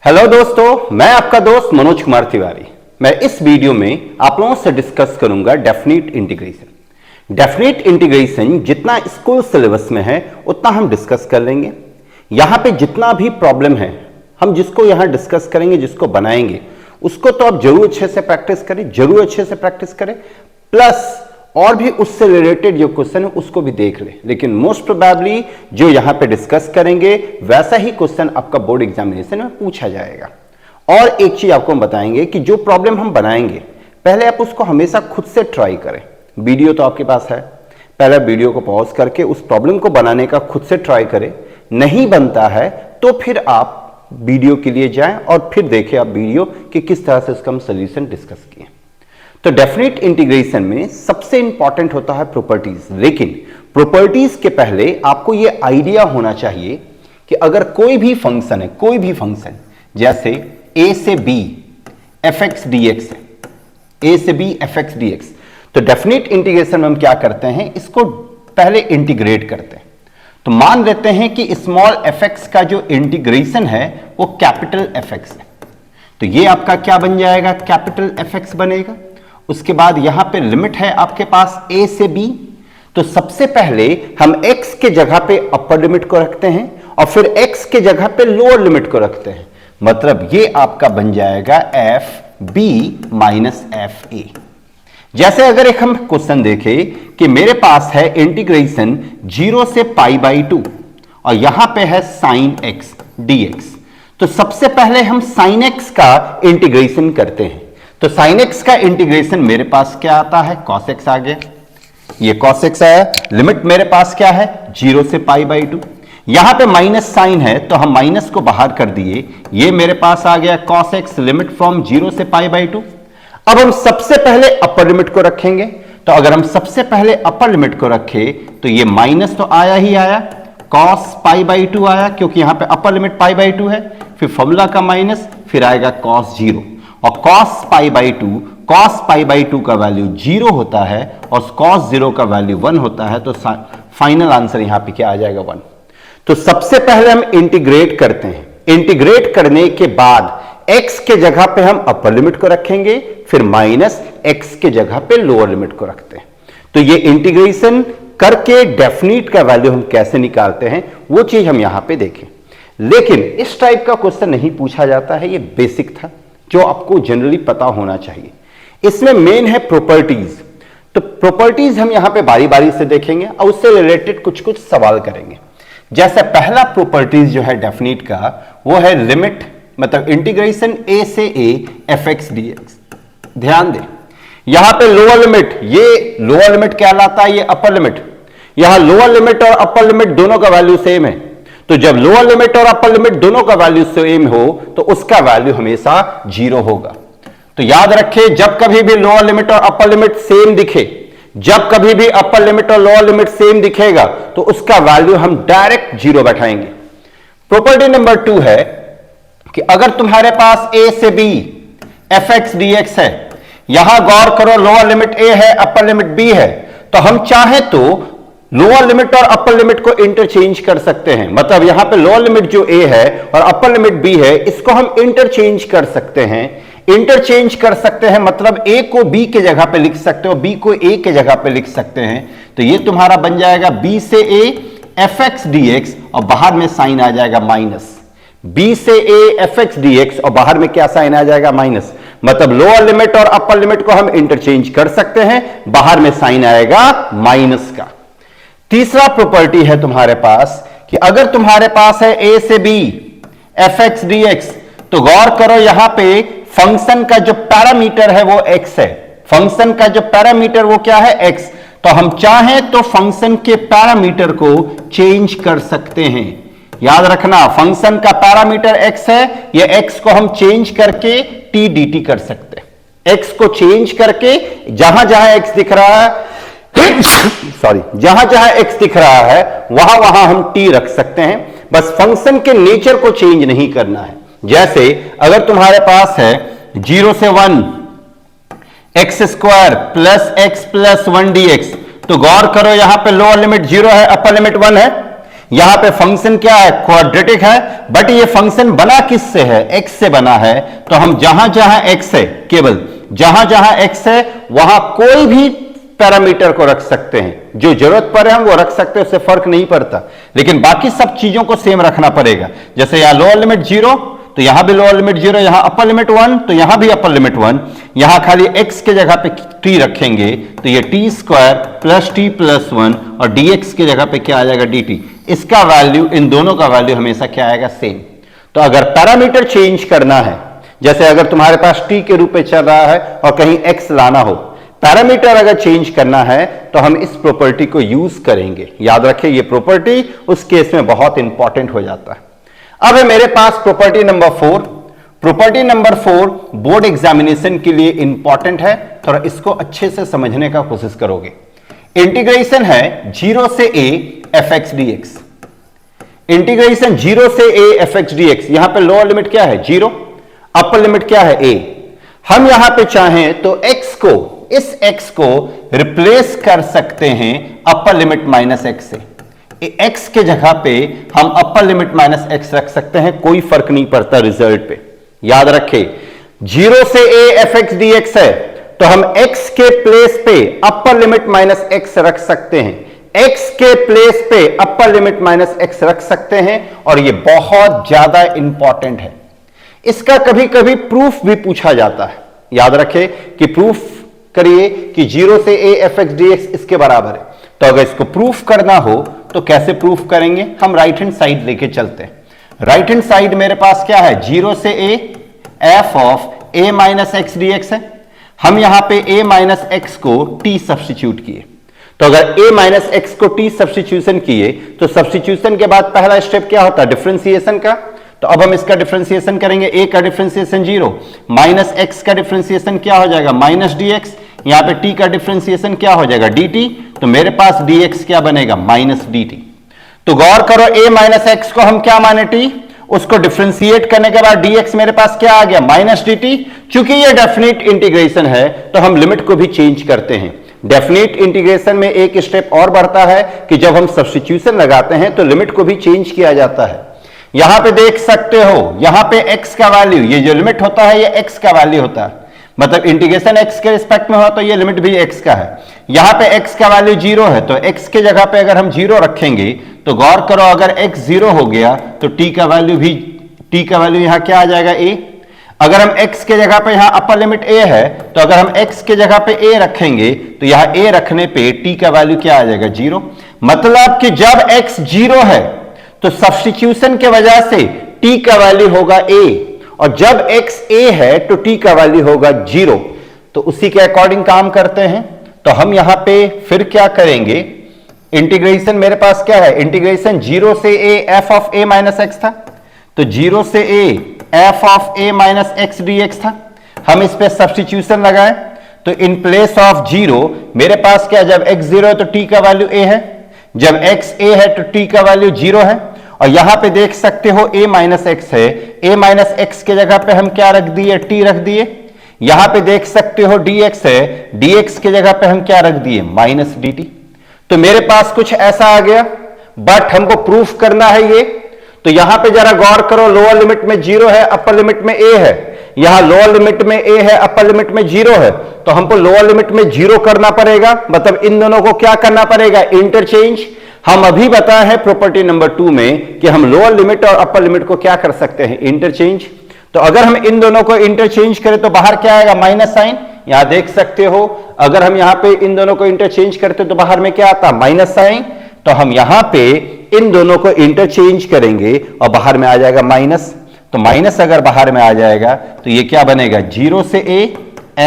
Hello दोस्तों, मैं आपका दोस्त मनोज कुमार तिवारी। मैं इस वीडियो में आप लोगों से डिस्कस करूंगा डेफिनेट इंटीग्रेशन। डेफिनेट इंटीग्रेशन जितना स्कूल सिलेबस में है उतना हम डिस्कस कर लेंगे। यहां पे जितना भी प्रॉब्लम है हम जिसको यहां डिस्कस करेंगे, जिसको बनाएंगे, उसको तो आप जरूर अच्छे से प्रैक्टिस करें, जरूर अच्छे से प्रैक्टिस करें, प्लस और भी उससे रिलेटेड जो क्वेश्चन है उसको भी देख ले। लेकिन मोस्ट प्रोबेबली जो यहां पे डिस्कस करेंगे वैसा ही क्वेश्चन आपका बोर्ड एग्जामिनेशन में पूछा जाएगा। और एक चीज आपको हम बताएंगे कि जो प्रॉब्लम हम बनाएंगे पहले आप उसको हमेशा खुद से ट्राई करें। वीडियो तो आपके पास है, पहले वीडियो को पॉज करके उस प्रॉब्लम को बनाने का खुद से ट्राई करें। नहीं बनता है तो फिर आप वीडियो के लिए जाएं और फिर देखें आप वीडियो कि किस तरह से उसका हम सोल्यूशन डिस्कस किए। तो डेफिनेट इंटीग्रेशन में सबसे इंपॉर्टेंट होता है प्रॉपर्टीज। लेकिन प्रॉपर्टीज के पहले आपको यह आइडिया होना चाहिए कि अगर कोई भी फंक्शन है, कोई भी फंक्शन जैसे a से b fx dx है, a से b fx dx, तो डेफिनेट इंटीग्रेशन में हम क्या करते हैं, इसको पहले इंटीग्रेट करते हैं। तो मान लेते हैं कि स्मॉल fx का जो इंटीग्रेशन है वो कैपिटल fx है, तो ये आपका क्या बन जाएगा, कैपिटल fx बनेगा। उसके बाद यहां पे लिमिट है आपके पास a से b, तो सबसे पहले हम x के जगह पे अपर लिमिट को रखते हैं और फिर x के जगह पे लोअर लिमिट को रखते हैं। मतलब ये आपका बन जाएगा f b minus f a। जैसे अगर एक हम क्वेश्चन देखें कि मेरे पास है इंटीग्रेशन 0 से π/2 और यहां पे है sin x dx, तो सबसे पहले हम sin x का इंटीग्रेशन करते हैं। तो sin x का इंटीग्रेशन मेरे पास क्या आता है, cos x आ गया, ये cos x आया। लिमिट मेरे पास क्या है, 0 से π/2। यहां पे माइनस साइन है तो हम माइनस को बाहर कर दिए, ये मेरे पास आ गया cos x लिमिट फ्रॉम 0 से π/2। अब हम सबसे पहले अपर लिमिट को रखेंगे, तो अगर हम सबसे पहले अपर लिमिट को रखें तो ये माइनस तो आया ही आया, cos π/2 आया क्योंकि यहां पे अपर लिमिट π/2 है, फिर फॉर्मूला का माइनस, फिर आएगा cos 0 और cos π/2 का वैल्यू 0 होता है और cos 0 का वैल्यू 1 होता है, तो फाइनल आंसर यहां पे क्या आ जाएगा, 1। तो सबसे पहले हम इंटीग्रेट करते हैं। इंटीग्रेट करने के बाद x के जगह पे हम अपर लिमिट को रखेंगे, फिर माइनस x के जगह पे लोअर लिमिट को रखते हैं। तो ये इंटीग्रेशन करके डेफिनेट का वैल्यू हम कैसे निकालते हैं वो चीज हम यहां पे देखें। लेकिन इस टाइप का क्वेश्चन नहीं पूछा जाता है, ये बेसिक था जो आपको जनरली पता होना चाहिए। इसमें मेन है प्रॉपर्टीज, तो प्रॉपर्टीज हम यहां पे बारी बारी से देखेंगे और उससे रिलेटेड कुछ कुछ सवाल करेंगे। जैसे पहला प्रॉपर्टीज जो है डेफिनेट का वो है लिमिट, मतलब इंटीग्रेशन a से a fx dx। ध्यान दें यहां पे लोअर लिमिट, ये लोअर लिमिट कहलाता है, ये अपर लिमिट। यहां लोअर लिमिट और अपर लिमिट दोनों का वैल्यू सेम है, तो जब लोअर लिमिट और अपर लिमिट दोनों का वैल्यू सेम हो तो उसका वैल्यू हमेशा 0 होगा। तो याद रखें, जब कभी भी लोअर लिमिट और अपर लिमिट सेम दिखे, जब कभी भी अपर लिमिट और लोअर लिमिट सेम दिखेगा तो उसका वैल्यू हम डायरेक्ट 0 बैठाएंगे। प्रॉपर्टी नंबर 2 है कि अगर तुम्हारे पास a से b fx dx है, यहां गौर करो लोअर लिमिट a है, अपर लिमिट b है, तो हम चाहे तो लोअर लिमिट और अपर लिमिट को इंटरचेंज कर सकते हैं। मतलब यहां पे लोअर लिमिट जो a है और अपर लिमिट b है, इसको हम इंटरचेंज कर सकते हैं। इंटरचेंज कर सकते हैं मतलब a को b के जगह पे लिख सकते हो, b को a के जगह पे लिख सकते हैं। तो ये तुम्हारा बन जाएगा b से a fx dx और बाहर में साइन आ जाएगा माइनस। b से a fx dx और बाहर में क्या साइन आ जाएगा, माइनस। मतलब लोअर लिमिट और अपर लिमिट को हम इंटरचेंज कर सकते हैं, बाहर में साइन आएगा माइनस का। तीसरा प्रॉपर्टी है तुम्हारे पास कि अगर तुम्हारे पास है a से b fx dx, तो गौर करो यहां पे फंक्शन का जो पैरामीटर है वो x है। फंक्शन का जो पैरामीटर वो क्या है, x। तो हम चाहें तो फंक्शन के पैरामीटर को चेंज कर सकते हैं। याद रखना, फंक्शन का पैरामीटर x है, ये x को हम चेंज करके t dt कर सकते हैं। x को चेंज करके जहां जहां x दिख रहा है सॉरी, जहां जहां x दिख रहा है वहां वहां हम t रख सकते हैं। बस फंक्शन के नेचर को चेंज नहीं करना है। जैसे अगर तुम्हारे पास है 0 से 1 x square plus x plus 1 dx, तो गौर करो यहां पे लोअर लिमिट 0 है, अपर लिमिट 1 है। यहां पे फंक्शन क्या है, क्वाड्रेटिक है, बट ये फंक्शन बना किससे है, एक्स से बना है। तो हम जहां जहां एक्स है, केवल जहां जहां एक्स है वहां कोई भी पैरामीटर को रख सकते हैं, जो जरूरत पड़े हम वो रख सकते हैं, उससे फर्क नहीं पड़ता, लेकिन बाकी सब चीजों को सेम रखना पड़ेगा। जैसे यहां लोअर लिमिट 0 तो यहां भी लोअर लिमिट 0, यहां अपर लिमिट 1 तो यहां भी अपर लिमिट 1, यहां खाली x के जगह पे t रखेंगे तो ये t square plus t plus 1 और dx की जगह पे क्या आ जाएगा dt। इसका वैल्यू, इन दोनों का वैल्यू हमेशा क्या आएगा, सेम। तो अगर पैरामीटर चेंज करना है, जैसे अगर तुम्हारे पास t के रूप में चल रहा है और कहीं x लाना हो, पैरामीटर अगर चेंज करना है तो हम इस प्रॉपर्टी को यूज करेंगे। याद रखें ये प्रॉपर्टी उस केस में बहुत इंपॉर्टेंट हो जाता है। अब है मेरे पास property number 4। Property number 4 board examination के लिए इंपॉर्टेंट है, थोड़ा इसको अच्छे से समझने का कोशिश करोगे। इंटीग्रेशन है 0 से a fx dx। इंटीग्रेशन 0 से a fx dx, यहां पे लोअर लिमिट क्या है 0, अपर लिमिट क्या है a। हम यहां पे चाहें तो x को, इस x को रिप्लेस कर सकते हैं अपर लिमिट माइनस x से। x के जगह पे हम अपर लिमिट माइनस x रख सकते हैं, कोई फर्क नहीं पड़ता रिजल्ट पे। याद रखें 0 से a fx dx है तो हम x के प्लेस पे अपर लिमिट माइनस x रख सकते हैं, x के प्लेस पे अपर लिमिट माइनस x रख सकते हैं, और ये बहुत ज्यादा इंपॉर्टेंट है। इसका कभी कभी प्रूफ भी पूछा जाता है। याद रखें कि प्रूफ करिए कि 0 से a fx dx इसके बराबर है। तो अगर इसको प्रूफ करना हो तो कैसे प्रूफ करेंगे, हम राइट हैंड साइड लेके चलते हैं। राइट हैंड साइड मेरे पास क्या है, 0 से a f of a minus x dx है। हम यहां पे a माइनस एक्स को t सब्स्टिट्यूट किए, तो अगर a माइनस एक्स को t सब्स्टिट्यूशन किए तो सब्स्टिट्यूशन के बाद पहला स्टेप क्या होता है, डिफरेंशिएशन का। तो अब हम इसका डिफरेंशिएशन करेंगे, a का डिफरेंशिएशन 0, माइनस x का डिफरेंशिएशन क्या हो जाएगा माइनस dx, यहां पे t का डिफरेंशिएशन क्या हो जाएगा dt, तो मेरे पास dx क्या बनेगा माइनस dt। तो गौर करो a माइनस एक्स को हम क्या माने t, उसको डिफरेंशिएट करने के बाद dx मेरे पास क्या आ गया माइनस dt। चूंकि ये डेफिनेट इंटीग्रेशन है तो हम लिमिट को भी चेंज करते हैं। डेफिनेट इंटीग्रेशन में एक स्टेप और बढ़ता है कि जब हम सब्स्टिट्यूशन लगाते हैं तो लिमिट को भी चेंज किया जाता है। यहां पे देख सकते हो, यहां पे x का वैल्यू, ये जो लिमिट होता है ये x का वैल्यू होता है, मतलब इंटीग्रेशन x के रिस्पेक्ट में हो तो ये लिमिट भी x का है। यहां पे x का वैल्यू 0 है तो x के जगह पे अगर हम 0 रखेंगे तो गौर करो अगर x 0 हो गया तो t का वैल्यू यहां क्या आ जाएगा a। अगर हम x के जगह पे यहां अपर लिमिट a है तो अगर हम x के जगह पे a रखेंगे तो यहां a रखने पे t का वैल्यू क्या आ जाएगा 0। मतलब कि जब x 0 है तो सब्स्टिट्यूशन के वजह से t का वैल्यू होगा a, और जब x a है तो t का वैल्यू होगा 0। तो उसी के अकॉर्डिंग काम करते हैं। तो हम यहां पे फिर क्या करेंगे, इंटीग्रेशन मेरे पास क्या है, इंटीग्रेशन 0 से a f of a minus x था, तो 0 से a f of a minus x dx था। हम इस पे सब्स्टिट्यूशन लगाएं तो इन प्लेस ऑफ 0 मेरे पास क्या, जब x 0 है तो t का वैल्यू a है, जब x a है तो t का वैल्यू 0 है। और यहां पे देख सकते हो a माइनस एक्स है, a माइनस एक्स के जगह पे हम क्या रख दिए, t रख दिए। यहां पे देख सकते हो dx है, dx के जगह पे हम क्या रख दिए माइनस dt। तो मेरे पास कुछ ऐसा आ गया, बट हमको प्रूफ करना है ये। तो यहां पे जरा गौर करो, लोअर लिमिट में 0 है, अपर लिमिट में a है, यहां लोअर लिमिट में a है, अपर लिमिट में 0 है, तो हमको लोअर लिमिट में 0 करना पड़ेगा, मतलब इन दोनों को क्या करना पड़ेगा, इंटरचेंज। हम अभी बताए हैं प्रॉपर्टी नंबर 2 में कि हम लोअर लिमिट और अपर लिमिट को क्या कर सकते हैं, इंटरचेंज। तो अगर हम इन दोनों को इंटरचेंज करें तो बाहर क्या आएगा, माइनस साइन। यहां देख सकते हो अगर हम यहां पे इन दोनों को इंटरचेंज करते तो बाहर में क्या आता, माइनस साइन। तो हम यहां पे इन दोनों को इंटरचेंज करेंगे और बाहर में आ जाएगा माइनस। तो माइनस अगर बाहर में आ जाएगा तो ये क्या बनेगा, 0 से a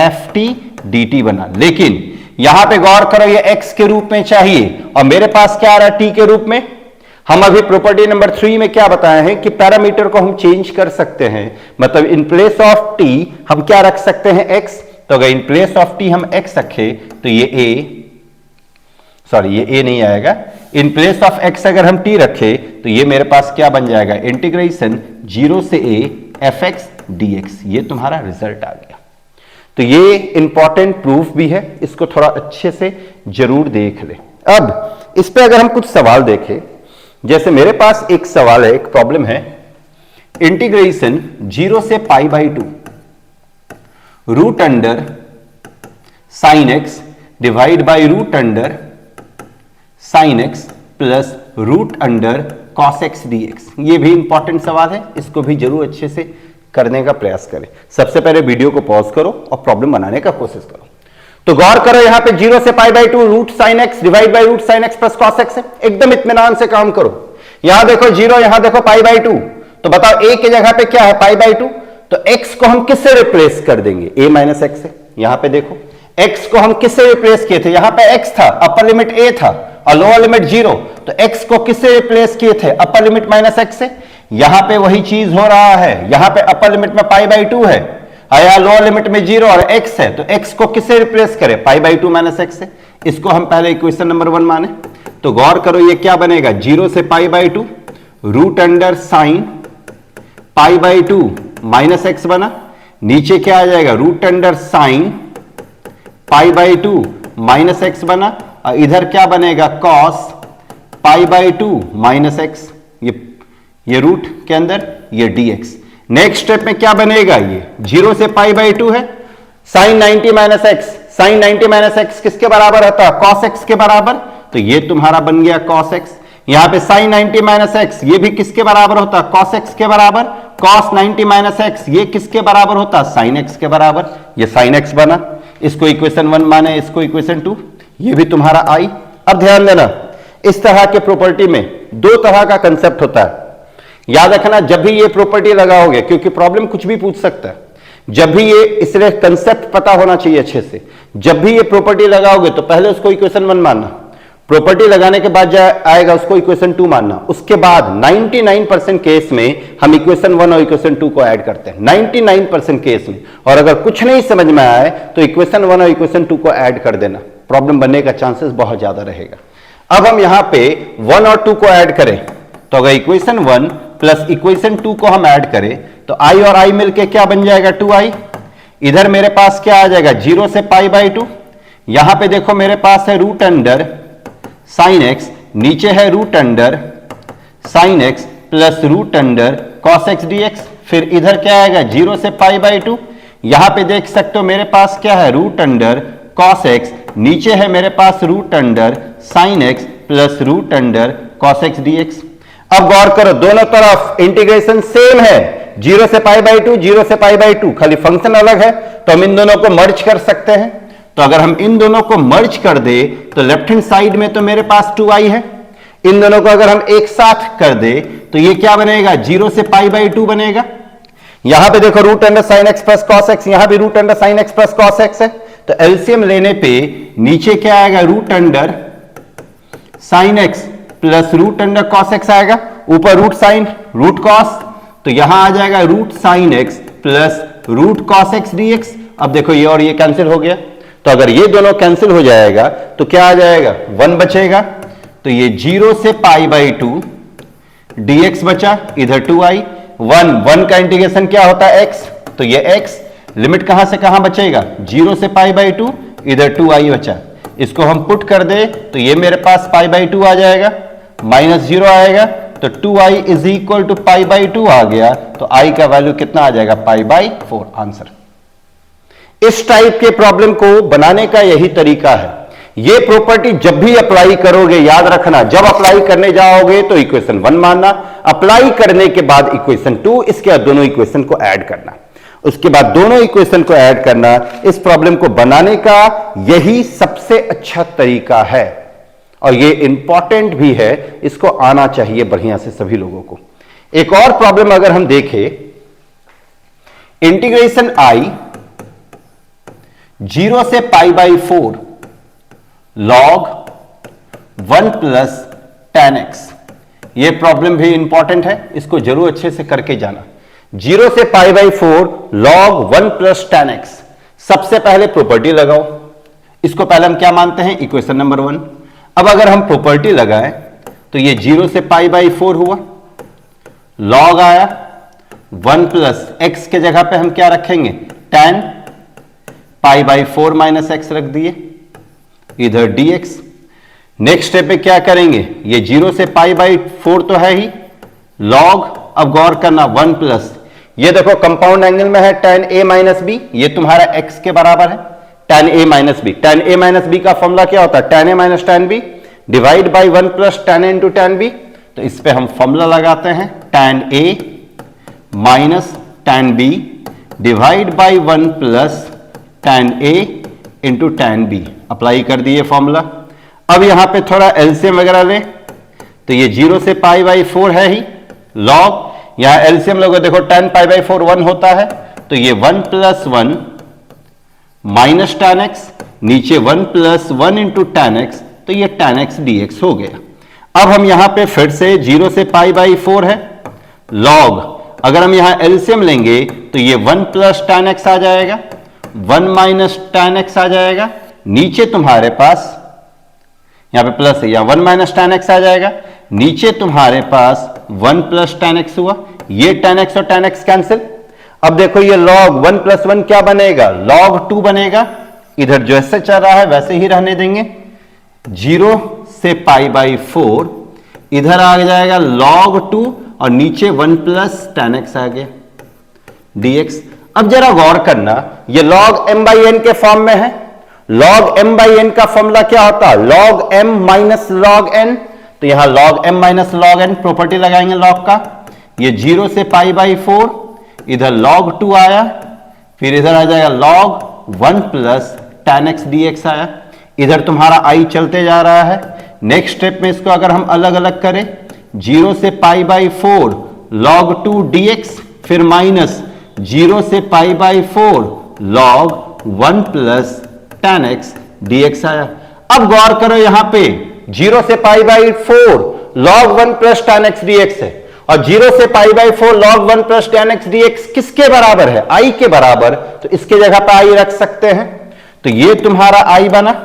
ft dt बना। लेकिन यहां पे गौर करो ये x के रूप में चाहिए और मेरे पास क्या आ रहा है, t के रूप में। हम अभी प्रॉपर्टी नंबर 3 में क्या बताए हैं कि पैरामीटर को हम चेंज कर सकते हैं, मतलब इन प्लेस ऑफ t हम क्या रख सकते हैं, x। तो अगर इन प्लेस ऑफ t हम x रखे तो ये a नहीं आएगा, इन प्लेस ऑफ x अगर हम t रखे तो ये मेरे पास क्या बन जाएगा, इंटीग्रेशन 0 से a fx dx। ये तुम्हारा रिजल्ट आ गया। तो ये इंपॉर्टेंट प्रूफ भी है, इसको थोड़ा अच्छे से जरूर देख ले। अब इस पे अगर हम कुछ सवाल देखें, जैसे मेरे पास एक सवाल है, एक प्रॉब्लम है, इंटीग्रेशन 0 से pi by 2 root under sine x divide by root under sine x plus root under cos x D x. ये भी इंपॉर्टेंट सवाल है, इसको भी जरूर अच्छे से करने का प्रयास करें। सबसे पहले वीडियो को पॉज करो और प्रॉब्लम बनाने का कोशिश करो। तो गौर करो, यहां पे 0 से pi by 2 root sine x divide by root sine x plus cos x है। एकदम इत्मीनान से काम करो। यहां देखो 0, यहां देखो पाई बाई 2, तो बताओ a की जगह पे क्या है, पाई बाई 2, तो x को हम किससे रिप्लेस कर देंगे, a माइनस एक्स से। यहां पे देखो x को हम किससे रिप्लेस किए थे, यहां पे x था, अपर लिमिट a था और लोअर लिमिट 0, तो x को किससे रिप्लेस किए थे, अपर लिमिट माइनस एक्स से। यहां पे वही चीज हो रहा है, यहां पे अपर लिमिट में पाई बाई 2 है, आया लोअर लिमिट में 0 और x है, तो x को किससे रिप्लेस करें, पाई बाई 2 माइनस एक्स से। इसको हम पहले इक्वेशन नंबर 1 माने। तो गौर करो ये क्या बनेगा, 0 से pi by 2 root under sine pi by 2 minus x बना, नीचे क्या आ जाएगा, root under sine pi by 2 minus x बना, और इधर क्या बनेगा, cos pi by 2 minus x, ये रूट के अंदर ये dx। नेक्स्ट स्टेप में क्या बनेगा, ये 0 से पाई बाई 2 है, sine 90 minus x, sine 90 minus x किसके बराबर होता है, कॉस एक्स के बराबर, तो ये तुम्हारा बन गया कॉस एक्स। यहां पे साइन 90 माइनस एक्स ये भी किसके बराबर होता है, कॉस एक्स के बराबर, कॉस 90 माइनस एक्स ये किसके बराबर होता है, साइन एक्स के बराबर, ये साइन एक्स बना। इसको इक्वेशन 1 माने, इसको इक्वेशन 2, ये भी तुम्हारा आई। अब ध्यान देना, इस तरह के प्रॉपर्टी में दो तरह का कंसेप्ट होता है, याद रखना जब भी ये प्रॉपर्टी लगाओगे, क्योंकि प्रॉब्लम कुछ भी पूछ सकता है, जब भी ये, इसलिए कंसेप्ट पता होना चाहिए अच्छे से। जब भी ये प्रॉपर्टी लगाओगे तो पहले उसको इक्वेशन 1 मानना, प्रॉपर्टी लगाने के बाद आएगा उसको इक्वेशन 2 मानना, उसके बाद 99% केस में हम इक्वेशन 1 और इक्वेशन 2 को ऐड करते हैं, 99% केस में। और अगर कुछ नहीं समझ में आए तो इक्वेशन 1 और इक्वेशन 2 को ऐड कर देना, प्रॉब्लम बनने का चांसेस बहुत ज्यादा रहेगा। अब हम यहां पे 1 और 2 को ऐड करें, तो अगर इक्वेशन 1 प्लस इक्वेशन 2 को हम ऐड करें तो i और i मिलके क्या बन जाएगा, 2i। इधर मेरे पास क्या आ जाएगा, 0 से पाई बाई 2, यहां पे देखो मेरे पास है रूट अंडर साइन एक्स, नीचे है root under sine x plus root under cos x D x. फिर इधर क्या आएगा, 0 से पाई बाई 2, यहां पे देख सकते हो मेरे पास क्या है, रूट अंडर कॉस एक्स, नीचे है मेरे पास root under sine x plus root under cos x D x. अब गौर करो, दोनों तरफ इंटीग्रेशन सेम है, 0 से पाई बाई 2, 0 से पाई बाई 2, खाली फंक्शन अलग है, तो हम इन दोनों को मर्ज कर सकते हैं। तो अगर हम इन दोनों को मर्ज कर दे तो लेफ्ट हैंड साइड में तो मेरे पास 2i है, इन दोनों को अगर हम एक साथ कर दे तो ये क्या बनेगा, 0 से पाई बाई 2 बनेगा। यहां पे देखो root under sine x plus cos x, यहां भी root under sine x plus cos x है, तो एलसीएम लेने पे नीचे क्या आएगा, root under sine x plus root under cos x आएगा, ऊपर रूट साइन रूट कॉस, तो यहां आ जाएगा root sine x plus root cos x D x. अब देखो ये और ये कैंसिल हो गया, तो अगर ये दोनों कैंसिल हो जाएगा तो क्या आ जाएगा, 1 बचेगा, तो ये 0 से पाई बाई 2 dx बचा, इधर 2i, 1 का इंटीग्रेशन क्या होता है, x, तो ये x लिमिट कहां से कहां बचेगा, 0 से पाई बाई 2, इधर 2i बचा। इसको हम पुट कर दे तो ये मेरे पास पाई बाई 2 आ जाएगा, माइनस 0 आएगा, तो 2i is equal to pi by 2 आ गया, तो i का वैल्यू कितना आ जाएगा, पाई बाई 4 आंसर। इस टाइप के प्रॉब्लम को बनाने का यही तरीका है। ये प्रॉपर्टी जब भी अप्लाई करोगे, याद रखना, जब अप्लाई करने जाओगे तो इक्वेशन 1 मानना, अप्लाई करने के बाद इक्वेशन 2, इसके बाद दोनों इक्वेशन को ऐड करना, उसके बाद दोनों इक्वेशन को ऐड करना। इस प्रॉब्लम को बनाने का यही सबसे अच्छा तरीका है और ये इंपॉर्टेंट भी है, इसको आना चाहिए बढ़िया से सभी लोगों को। एक और प्रॉब्लम अगर हम देखें, इंटीग्रेशन i 0 से pi by 4 log 1 plus tan x, ये प्रॉब्लम भी इंपॉर्टेंट है, इसको जरूर अच्छे से करके जाना। 0 से pi by 4 log 1 plus tan x, सबसे पहले प्रॉपर्टी लगाओ, इसको पहले हम क्या मानते हैं, इक्वेशन नंबर 1। अब अगर हम प्रॉपर्टी लगाएं तो ये 0 से पाई बाई 4 हुआ, लॉग आया 1 प्लस x के जगह पे हम क्या रखेंगे, tan pi by 4 minus x रख दिए, इधर dx, नेक्स्ट स्टेप पे क्या करेंगे, ये 0 से पाई बाई 4 तो है ही, लॉग, अब गौर करना 1 प्लस, ये देखो कंपाउंड एंगल में है tan a माइनस बी, ये तुम्हारा x के बराबर है tan a minus b. tan a minus b का फॉर्मूला क्या होता है, tan a minus tan b divide by 1 plus tan a into tan b। तो इस पे हम फॉर्मूला लगाते हैं tan a minus tan b divide by 1 plus tan a into tan b। Apply कर दिए फॉर्मूला। अब यहां पे थोड़ा एलसीएम वगैरह लें, तो ये 0 से पाई बाई 4 है ही, लॉग, यहां एलसीएम लोगों देखो tan पाई बाई 4 1 होता है, तो ये 1 प्लस 1 माइनस tan x, नीचे 1 प्लस 1 इंटू tan x, तो ये tan x dx हो गया। अब हम यहां पे फिर से 0 से पाई बाई 4 है, लॉग, अगर हम यहां एलसीएम लेंगे तो ये 1 प्लस tan x आ जाएगा, 1 माइनस tan x आ जाएगा, नीचे तुम्हारे पास, यहां पे प्लस है, यहां 1 माइनस tan x आ जाएगा, नीचे तुम्हारे पास 1 प्लस tan x हुआ, ये tan x और tan x कैंसिल। अब देखो ये log 1 प्लस 1 क्या बनेगा, log 2 बनेगा, इधर जो ऐसे चल रहा है वैसे ही रहने देंगे। 0 से पाई बाई 4 इधर आ जाएगा log 2 और नीचे 1 प्लस tan x आ गया dx। अब जरा गौर करना, ये log m बाई n के फॉर्म में है, log m बाई n का फॉर्मूला क्या होता है, log m minus log n, तो यहां log m minus log n property लगाएंगे log का, ये 0 से पाई बाई 4 इधर log 2 आया, फिर इधर आ जाएगा log 1 plus tan x dx आया, इधर तुम्हारा i चलते जा रहा है। नेक्स्ट स्टेप में इसको अगर हम अलग अलग करें, 0 से पाई बाई 4 log 2 dx, फिर माइनस 0 से pi by 4 log 1 plus tan x dx आया। अब गौर करो यहां पे 0 से pi by 4 log 1 plus tan x dx है, और 0 से pi by 4 log 1 plus tan x dx किसके बराबर है, i के बराबर, तो इसके जगह पे i रख सकते हैं, तो ये तुम्हारा i बना।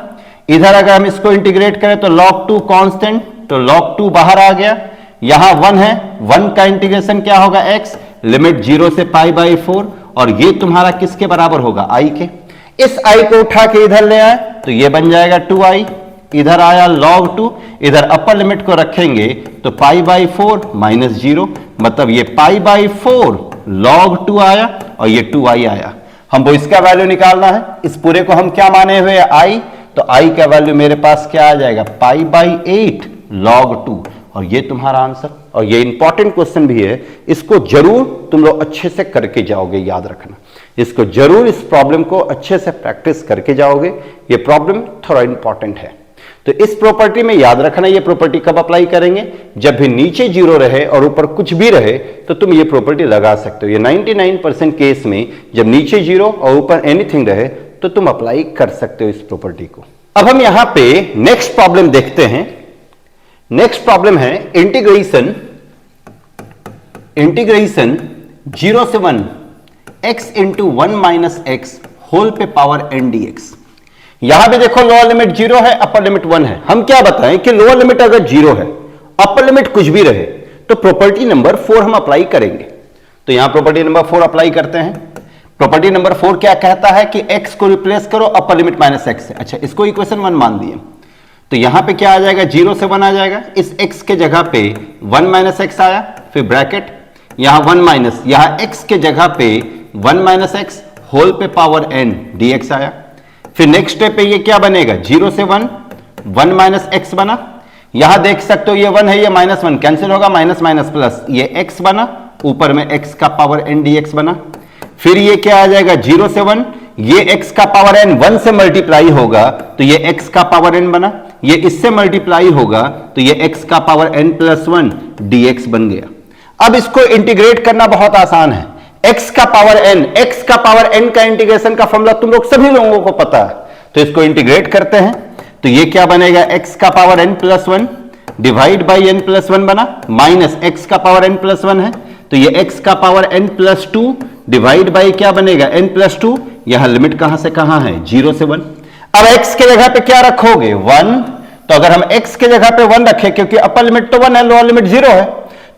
इधर अगर हम इसको इंटीग्रेट करें तो log 2 कांस्टेंट, तो log 2 बाहर आ गया, यहां 1 है, 1 का इंटीग्रेशन क्या होगा x, लिमिट 0 से पाई बाई 4, और ये तुम्हारा किसके बराबर होगा, i के। इस i को उठा के इधर ले आए तो ये बन जाएगा 2i, इधर आया log 2, इधर अपर लिमिट को रखेंगे तो पाई बाई 4 माइनस 0, मतलब ये पाई बाई 4 log 2 आया और ये 2i आया। हमको इसका वैल्यू निकालना है, इस पूरे को हम क्या माने हुए हैं, i, तो i का वैल्यू मेरे पास क्या आ जाएगा, पाई बाई 8 log 2, और ये तुम्हारा आंसर। और ये इंपॉर्टेंट क्वेश्चन भी है, इसको जरूर तुम लोग अच्छे से करके जाओगे, याद रखना, इसको जरूर, इस प्रॉब्लम को अच्छे से प्रैक्टिस करके जाओगे, ये प्रॉब्लम थोड़ा इंपॉर्टेंट है। तो इस प्रॉपर्टी में याद रखना, ये प्रॉपर्टी कब अप्लाई करेंगे, जब भी नीचे 0 रहे और ऊपर कुछ भी रहे तो तुम ये प्रॉपर्टी लगा सकते हो। ये 99% केस में जब नीचे 0 और ऊपर एनीथिंग रहे तो तुम अप्लाई कर सकते हो इस प्रॉपर्टी को। अब हम यहां पे नेक्स्ट प्रॉब्लम देखते हैं। नेक्स्ट प्रॉब्लम है इंटीग्रेशन 0 से 1 x into 1 minus x whole पे पावर n dx। यहां भी देखो लोअर लिमिट 0 है, अपर लिमिट 1 है। हम क्या बताएं कि लोअर लिमिट अगर 0 है, अपर लिमिट कुछ भी रहे, तो प्रॉपर्टी नंबर 4 हम अप्लाई करेंगे। तो यहां प्रॉपर्टी नंबर 4 अप्लाई करते हैं। प्रॉपर्टी नंबर 4 क्या कहता है कि x को रिप्लेस करो अपर लिमिट माइनस एक्स से। अच्छा, इसको इक्वेशन 1 मान दिए, तो यहां पे क्या आ जाएगा, 0 से 1 आ जाएगा, इस x के जगह पे 1 माइनस एक्स आया, फिर ब्रैकेट, यहां 1 माइनस, यहां x के जगह पे 1 माइनस एक्स होल पे पावर n dx आया। फिर नेक्स्ट स्टेप पे ये क्या बनेगा, 0 से 1 माइनस एक्स बना, यहां देख सकते हो ये 1 है, ये माइनस 1 कैंसिल होगा, माइनस माइनस प्लस, ये x बना, ऊपर में x का पावर n dx बना। फिर ये क्या आ जाएगा, 0 से 1, ये x का पावर n 1 से मल्टीप्लाई होगा तो ये x का पावर n बना, ये इससे मल्टीप्लाई होगा तो ये x का पावर n प्लस 1 dx बन गया। अब इसको इंटीग्रेट करना बहुत आसान है, x का पावर n का इंटीग्रेशन का फॉर्मूला तुम लोग सभी लोगों को पता है, तो इसको इंटीग्रेट करते हैं तो ये क्या बनेगा, x का power n plus 1 divide by n plus 1 बना, माइनस x का पावर n प्लस 1 है तो ये x का power n plus 2 divide by क्या बनेगा, n प्लस 2, यहां लिमिट कहां से कहां है, 0 से 1। अब x के जगह पे क्या रखोगे, 1, तो अगर हम x के जगह पे 1 रखें, क्योंकि अपर लिमिट तो 1 है, लोअर लिमिट 0 है,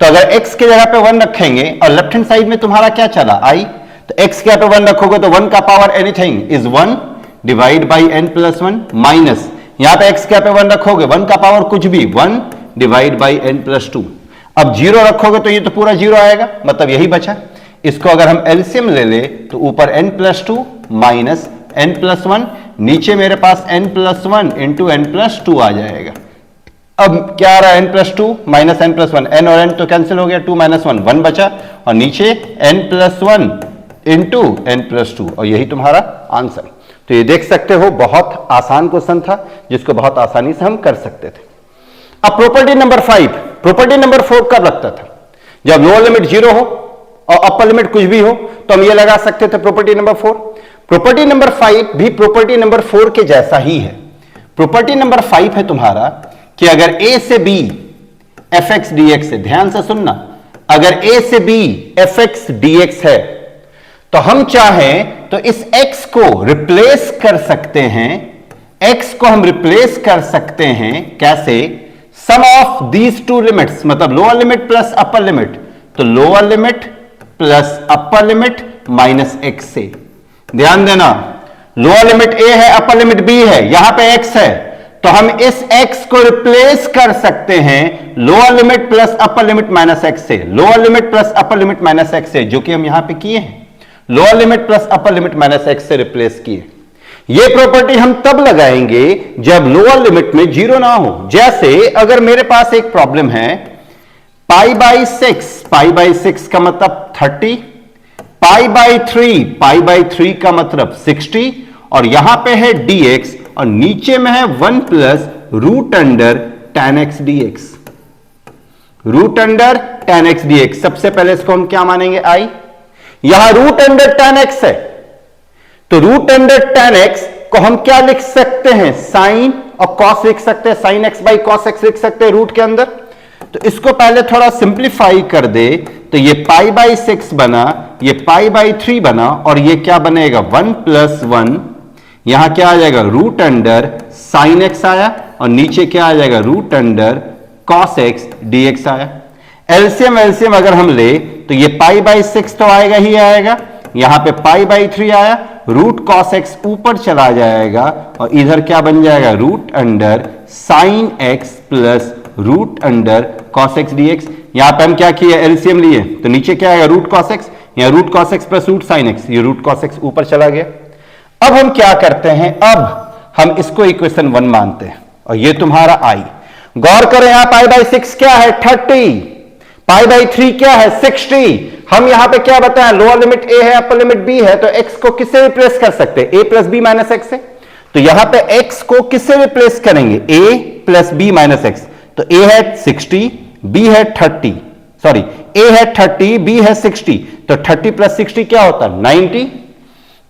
तो अगर x के जगह पे 1 रखेंगे और लेफ्ट हैंड साइड में तुम्हारा क्या चला, i, तो x के जगह पे 1 रखोगे तो 1 का power anything is 1 divide by n plus 1 minus यहां पे x क्या पे 1 रखोगे, 1 का पावर कुछ भी 1 डिवाइड बाई n+2। अब 0 रखोगे तो ये तो पूरा 0 आएगा, मतलब यही बचा। इसको अगर हम एलसीएम ले ले तो ऊपर n+2 माइनस n+1, नीचे मेरे पास n+1 इंटू n+2 आ जाएगा। अब क्या आ रहा है, n+2 माइनस n+1, n और n तो कैंसिल हो गया, 2 माइनस 1, 1 बचा, और नीचे n+1 इंटू n+2, और यही तुम्हारा आंसर। तो ये देख सकते हो बहुत आसान क्वेश्चन था जिसको बहुत आसानी से हम कर सकते थे। अब प्रॉपर्टी नंबर 5, प्रॉपर्टी नंबर 4 कब लगता था, जब लोअर लिमिट 0 हो और अपर लिमिट कुछ भी हो तो हम ये लगा सकते थे प्रॉपर्टी नंबर 4। प्रॉपर्टी नंबर 5 भी प्रॉपर्टी नंबर 4 के जैसा ही है। प्रॉपर्टी नंबर 5 है तुम्हारा कि अगर a से b fx dx है, ध्यान से सुनना, अगर a से b fx dx है तो हम चाहें तो इस x को रिप्लेस कर सकते हैं, x को हम रिप्लेस कर सकते हैं कैसे, sum of these two limits, मतलब lower limit plus upper limit, तो lower limit plus upper limit minus x से। ध्यान देना, लोअर लिमिट a है, अपर लिमिट b है, यहां पे x है, तो हम इस x को रिप्लेस कर सकते हैं lower limit plus upper limit minus x से, lower limit plus upper limit minus x से, जो कि हम यहां पे किए हैं, lower limit plus upper limit minus x से रिप्लेस किए। ये प्रॉपर्टी हम तब लगाएंगे जब लोअर लिमिट में 0 ना हो। जैसे अगर मेरे पास एक प्रॉब्लम है π/6 का मतलब 30, π/3 का मतलब 60, और यहां पे है dx और नीचे में है 1 plus root under tan x dx, root under tan x dx। सबसे पहले इसको हम क्या मानेंगे, i, यहां रूट अंडर tan x है, तो रूट अंडर tan x को हम क्या लिख सकते हैं, साइन और कॉस लिख सकते हैं, sine x by cos x लिख सकते हैं रूट के अंदर। तो इसको पहले थोड़ा सिंप्लीफाई कर दे तो ये π/6 बना, ये π/3 बना, और ये क्या बनेगा 1 प्लस 1, यहां क्या आ जाएगा रूट अंडर साइन x आया, और नीचे क्या आ जाएगा root under cos x dx आया। एलसीएम अगर हम ले तो ये π/6 तो आएगा ही आएगा, यहां पे π/3 आया, रूट कॉस x ऊपर चला जाएगा, और इधर क्या बन जाएगा root under sine x plus root under cos x dx। यहां पे हम क्या किए, एलसीएम लिए, तो नीचे क्या आएगा रूट कॉस x, यहां root cos x plus root sine x, ये रूट कॉस x ऊपर चला गया। अब हम क्या करते हैं, अब हम इसको इक्वेशन 1 मानते हैं, और ये तुम्हारा i। गौर करें यहां π/6 क्या है 30, π/3 क्या है 60। हम यहां पे क्या बताएं, लोअर लिमिट a है, अपर लिमिट b है, तो x को किससे रिप्लेस कर सकते हैं, a plus b minus x से। तो यहां पे x को किससे रिप्लेस करेंगे, a plus b minus x। तो a है 60, b है 30, सॉरी a है 30, b है 60, तो 30 प्लस 60 क्या होता है 90।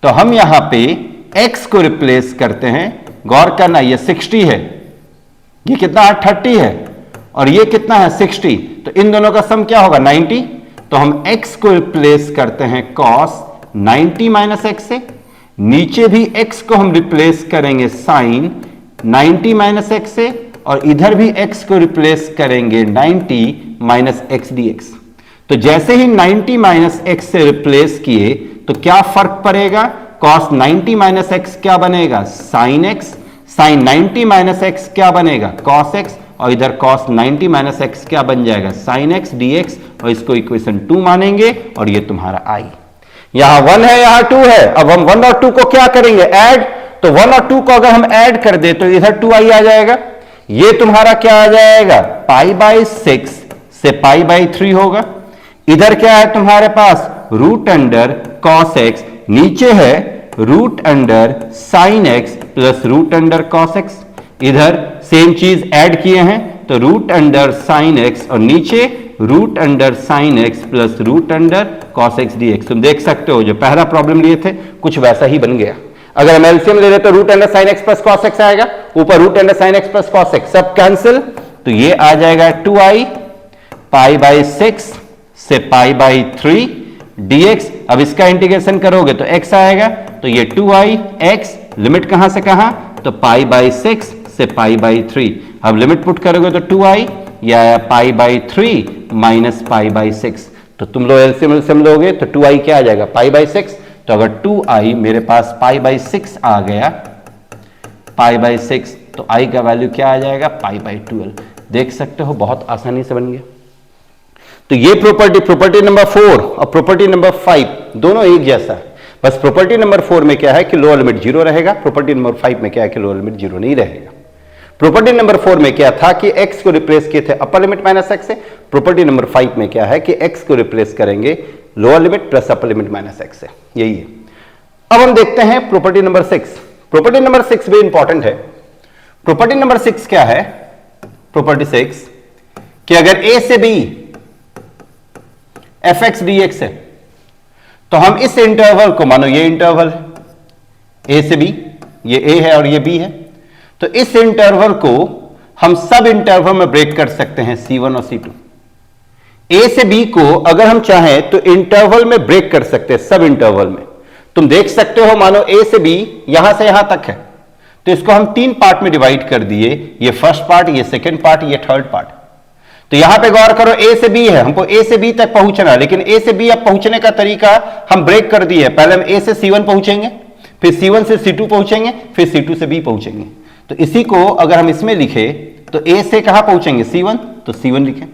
तो हम यहां पे x को रिप्लेस करते हैं, गौर करना ये 60 है, ये कितना है 30 है, और ये कितना है 60, तो इन दोनों का सम क्या होगा 90। तो हम x को रिप्लेस करते हैं cos 90 माइनस x से, नीचे भी x को हम रिप्लेस करेंगे sin 90 माइनस x से, और इधर भी x को रिप्लेस करेंगे 90 माइनस x dx। तो जैसे ही 90 माइनस x से रिप्लेस किए तो क्या फर्क पड़ेगा, cos 90 माइनस x क्या बनेगा sin x, sin 90 minus x क्या बनेगा cos x, और इधर cos 90 माइनस x क्या बन जाएगा sin x dx, और इसको इक्वेशन 2 मानेंगे, और ये तुम्हारा i। यहां 1 है, यहां 2 है, अब हम 1 और 2 को क्या करेंगे ऐड, तो 1 और 2 को अगर हम ऐड कर दे तो इधर 2i आ जाएगा, ये तुम्हारा क्या आ जाएगा π/6 से π/3 होगा। इधर क्या है तुम्हारे पास रूट अंडर cos x, नीचे है root under sine x plus root under cos x, इधर सेम चीज ऐड किए हैं, तो रूट अंडर साइन x और नीचे root under sine x plus root under cos x dx। तुम देख सकते हो जो पहला प्रॉब्लम लिए थे कुछ वैसा ही बन गया। अगर हम एलसीएम ले लेते तो root under sine x plus cos x आएगा, ऊपर root under sine x plus cos x, सब कैंसिल, तो ये आ जाएगा 2i π/6 से π/3 dx। अब इसका इंटीग्रेशन करोगे तो x आएगा, तो ये 2i x, लिमिट कहां से कहां, तो π/6 से π/3। अब लिमिट पुट करोगे तो 2i, ये आया π/3 माइनस π/6। तो तुम लोग एलसीएम लोगे तो 2i क्या आ जाएगा π/6। तो अगर 2i मेरे पास π/6 आ गया, π/6 तो i का वैल्यू क्या आ जाएगा, π/12। देख सकते हो बहुत आसानी से बन गया। तो ये प्रॉपर्टी नंबर 4 और प्रॉपर्टी नंबर 5 दोनों एक जैसा है, बस प्रॉपर्टी नंबर 4 में क्या है कि लोअर लिमिट 0 रहेगा, प्रॉपर्टी नंबर 5 में क्या है कि लोअर लिमिट 0 नहीं रहेगा। प्रॉपर्टी नंबर 4 में क्या था कि x को रिप्लेस किए थे अपर लिमिट माइनस x से, प्रॉपर्टी नंबर 5 में क्या है कि x को रिप्लेस करेंगे lower limit plus upper limit minus x से, यही है। अब हम देखते हैं प्रॉपर्टी नंबर 6। प्रॉपर्टी नंबर 6 भी इंपॉर्टेंट है। प्रॉपर्टी नंबर 6 क्या है, प्रॉपर्टी 6 कि अगर a से b fx dx है तो हम इस इंटरवल को, मानो ये इंटरवल है a से b, ये a है और ये b है, तो इस इंटरवल को हम सब इंटरवल में ब्रेक कर सकते हैं C1 और C2। a से b को अगर हम चाहें तो इंटरवल में ब्रेक कर सकते हैं, सब इंटरवल में। तुम देख सकते हो मानो a से b यहां से यहां तक है, तो इसको हम 3 पार्ट में डिवाइड कर दिए, ये फर्स्ट पार्ट, ये सेकंड पार्ट, ये थर्ड पार्ट। तो यहां पे गौर करो a से b है, हमको a से b तक पहुंचना है, लेकिन a से b अब पहुंचने का तरीका हम ब्रेक कर दिए। पहले हम a से C1 पहुंचेंगे, फिर C1 से C2 पहुंचेंगे, फिर C2 से b पहुंचेंगे। तो इसी को अगर हम इसमें लिखे तो a से कहां पहुंचेंगे, C1, तो C1 लिखें।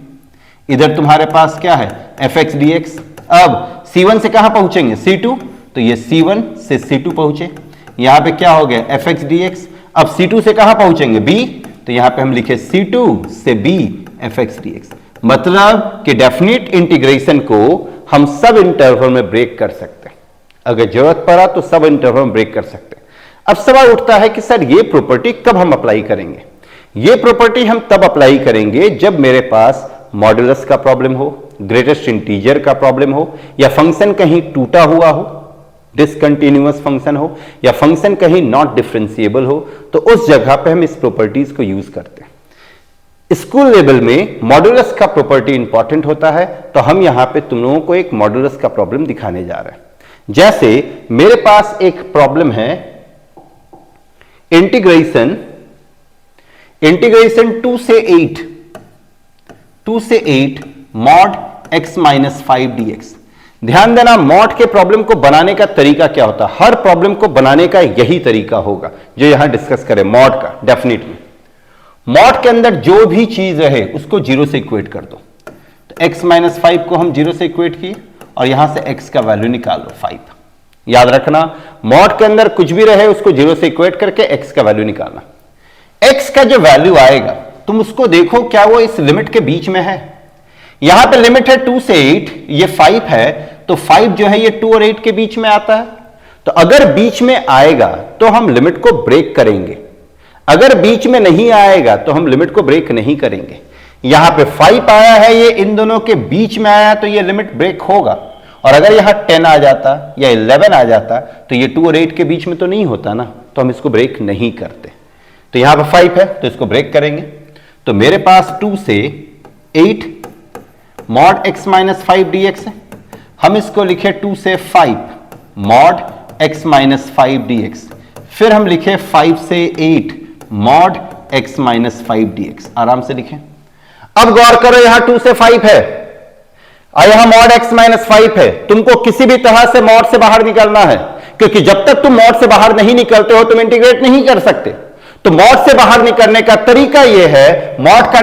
इधर तुम्हारे पास क्या है, fx dx। अब C1 से कहां पहुंचेंगे, C2, तो ये C1 से C2 पहुंचे, यहां पे क्या हो गया, fx dx। अब C2 से कहां पहुंचेंगे, b, तो यहां पे हम लिखे C2 से b fx dx। मतलब कि डेफिनेट इंटीग्रेशन को हम सब इंटरवल में ब्रेक कर सकते हैं, अगर जरूरत पड़ा तो सब इंटरवल में ब्रेक कर सकते हैं। अब सवाल उठता है कि सर ये प्रॉपर्टी कब हम अप्लाई करेंगे। ये प्रॉपर्टी हम तब अप्लाई करेंगे जब मेरे पास मॉडुलस का प्रॉब्लम हो, ग्रेटेस्ट इंटीजर का प्रॉब्लम हो, या फंक्शन कहीं टूटा हुआ हो, डिसकंटिन्यूअस फंक्शन हो, या फंक्शन कहीं नॉट डिफरेंशिएबल हो, तो उस जगह पे हम इस प्रॉपर्टीज को यूज करते हैं। स्कूल लेवल में मॉडुलस का प्रॉपर्टी इंपॉर्टेंट होता है, तो हम यहां पे तुम लोगों को एक मॉडुलस का प्रॉब्लम दिखाने जा रहे हैं। जैसे मेरे पास एक प्रॉब्लम है, इंटीग्रेशन 2 से 8 मॉड x माइनस 5 dx। ध्यान देना, मॉड के प्रॉब्लम को बनाने का तरीका क्या होता है, हर प्रॉब्लम को बनाने का यही तरीका होगा जो यहां डिस्कस करें मॉड का। डेफिनेटली मॉड के अंदर जो भी चीज रहे उसको 0 से इक्वेट कर दो। तो x माइनस 5 को हम 0 से इक्वेट किए और यहां से x का वैल्यू निकाल लो 5। याद रखना, मॉड के अंदर कुछ भी रहे उसको 0 से इक्वेट करके x का वैल्यू निकालना। x का जो वैल्यू आएगा तुम उसको देखो क्या वो इस लिमिट के बीच में है। यहां पे लिमिट है 2 से 8, ये 5 है, तो 5 जो है ये 2 और 8 के बीच में आता है। तो अगर बीच में आएगा तो हम लिमिट को ब्रेक करेंगे, अगर बीच में नहीं आएगा तो हम लिमिट को ब्रेक नहीं करेंगे। यहां पे 5 आया है, ये इन दोनों के बीच में आया तो ये लिमिट ब्रेक होगा। और अगर यहां 10 आ जाता या 11 आ जाता तो ये 2 और 8 के बीच में तो नहीं होता ना, तो हम इसको ब्रेक नहीं करते। तो यहां पे 5 है तो इसको ब्रेक करेंगे। तो मेरे पास 2 से 8 मॉड x माइनस 5 dx है, हम इसको लिखे 2 से 5 मॉड x माइनस 5 dx, फिर हम लिखे 5 से 8 मॉड x माइनस 5 dx। आराम से लिखें। अब गौर करो, यहां 2 से 5 है और यहां मॉड x माइनस 5 है। तुमको किसी भी तरह से मॉड से बाहर निकलना है, क्योंकि जब तक तुम मॉड से बाहर नहीं निकलते हो तुम इंटीग्रेट नहीं कर सकते। तो मॉड से बाहर निकलने का तरीका यह है, मॉड का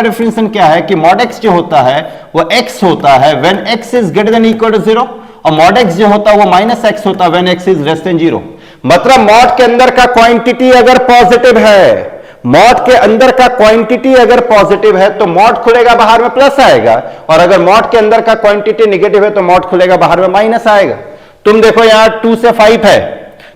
डेफिनेशन क्या है कि मॉड x जो होता है वो x होता है when x is greater than equal to 0, और मॉड x जो होता है वो माइनस x होता है when x is less than 0। मतलब मॉड के अंदर का क्वांटिटी अगर पॉजिटिव है, मॉड के अंदर का क्वांटिटी अगर पॉजिटिव है तो मॉड खुलेगा बाहर में प्लस आएगा, और अगर मॉड के अंदर का क्वांटिटी नेगेटिव है तो मॉड खुलेगा बाहर में माइनस आएगा। तुम देखो यहां 2 से 5 है,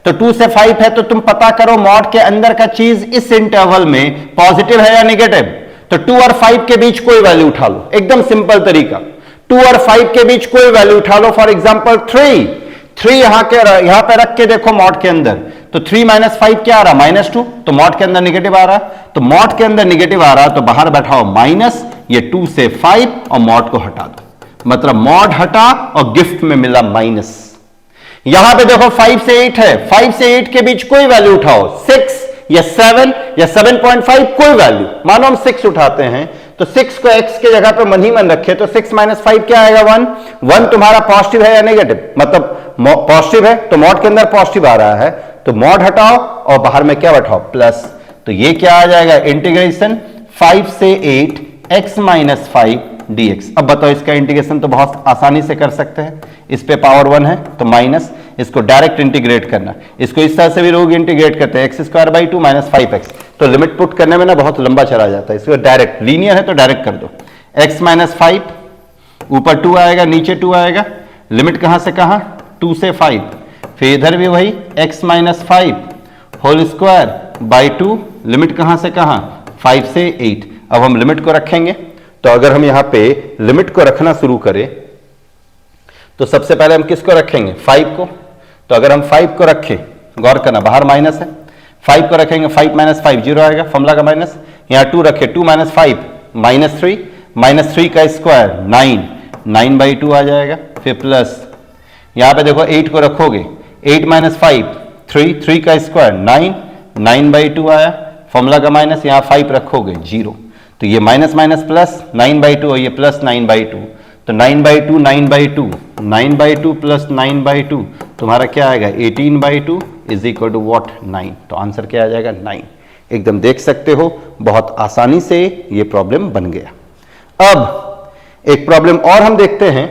तो 2 से 5 है तो तुम पता करो मॉड के अंदर का चीज इस इंटरवल में पॉजिटिव है या नेगेटिव। तो 2 और 5 के बीच कोई वैल्यू उठा लो, एकदम सिंपल तरीका। 2 और 5 के बीच कोई वैल्यू उठा लो, फॉर एग्जांपल 3 यहां पे रख के देखो मॉड के अंदर, तो 3 माइनस 5 क्या आ रहा, -2, तो मॉड के अंदर नेगेटिव आ रहा। तो मॉड के अंदर नेगेटिव आ रहा तो बाहर बैठाओ माइनस, ये 2 से 5 और मॉड को हटा दो, मतलब मॉड हटा और गिफ्ट में मिला माइनस। यहां पे देखो 5 से 8 है, 5 से 8 के बीच कोई वैल्यू उठाओ, 6 या 7 या 7.5 कोई वैल्यू। मानो हम 6 उठाते हैं तो 6 को x के जगह पे मन ही मन रखे, तो 6 माइनस 5 क्या आएगा, 1 तुम्हारा पॉजिटिव है या नेगेटिव, मतलब पॉजिटिव है तो मॉड के अंदर पॉजिटिव आ रहा है, तो मॉड हटाओ और बाहर में क्या बैठाओ, प्लस। तो ये क्या आ जाएगा, इंटीग्रेशन 5 से 8 x माइनस 5 dx। अब बताओ इसका इंटीग्रेशन तो बहुत आसानी से कर सकते हैं, इस पे पावर 1 है तो माइनस, इसको डायरेक्ट इंटीग्रेट करना, इसको इस तरह से भी लोग इंटीग्रेट करते हैं x square by 2 minus 5x, तो लिमिट पुट करने में ना बहुत लंबा चला जाता है, इसको डायरेक्ट लीनियर है तो डायरेक्ट कर दो। x माइनस 5, ऊपर 2 आएगा नीचे 2 आएगा, लिमिट कहां से कहां, 2 से 5, फिर इधर भी वही x minus 5 whole square by 2, limit कहां से कहां, 5 से 8। अब हम लिमिट को रखेंगे, तो अगर हम यहां पे लिमिट को रखना शुरू करें तो सबसे पहले हम किसको रखेंगे, 5 को। तो अगर हम 5 को रखें, गौर करना बाहर माइनस है, 5 को रखेंगे, 5 माइनस 5 जीरो आएगा, फॉर्मूला का माइनस, यहां 2 रखे, 2 माइनस 5 माइनस 3 का स्क्वायर 9 बाई 2 आ जाएगा, फिर प्लस यहां पे देखो 8 को रखोगे, 8 माइनस 5 3 का स्क्वायर 9 बाई 2 आया, फॉर्मूला का माइनस, यहां 5 रखोगे 0, तो ये माइनस माइनस प्लस 9 बाई 2 और ये प्लस 9 बाई 2, तो 9 बाई 2 9 बाई 2 प्लस 9 बाई 2 तुम्हारा क्या आएगा, 18 by 2 is equal to what, 9। तो आंसर क्या आ जाएगा, 9। एकदम देख सकते हो बहुत आसानी से ये प्रॉब्लम बन गया। अब एक प्रॉब्लम और हम देखते हैं,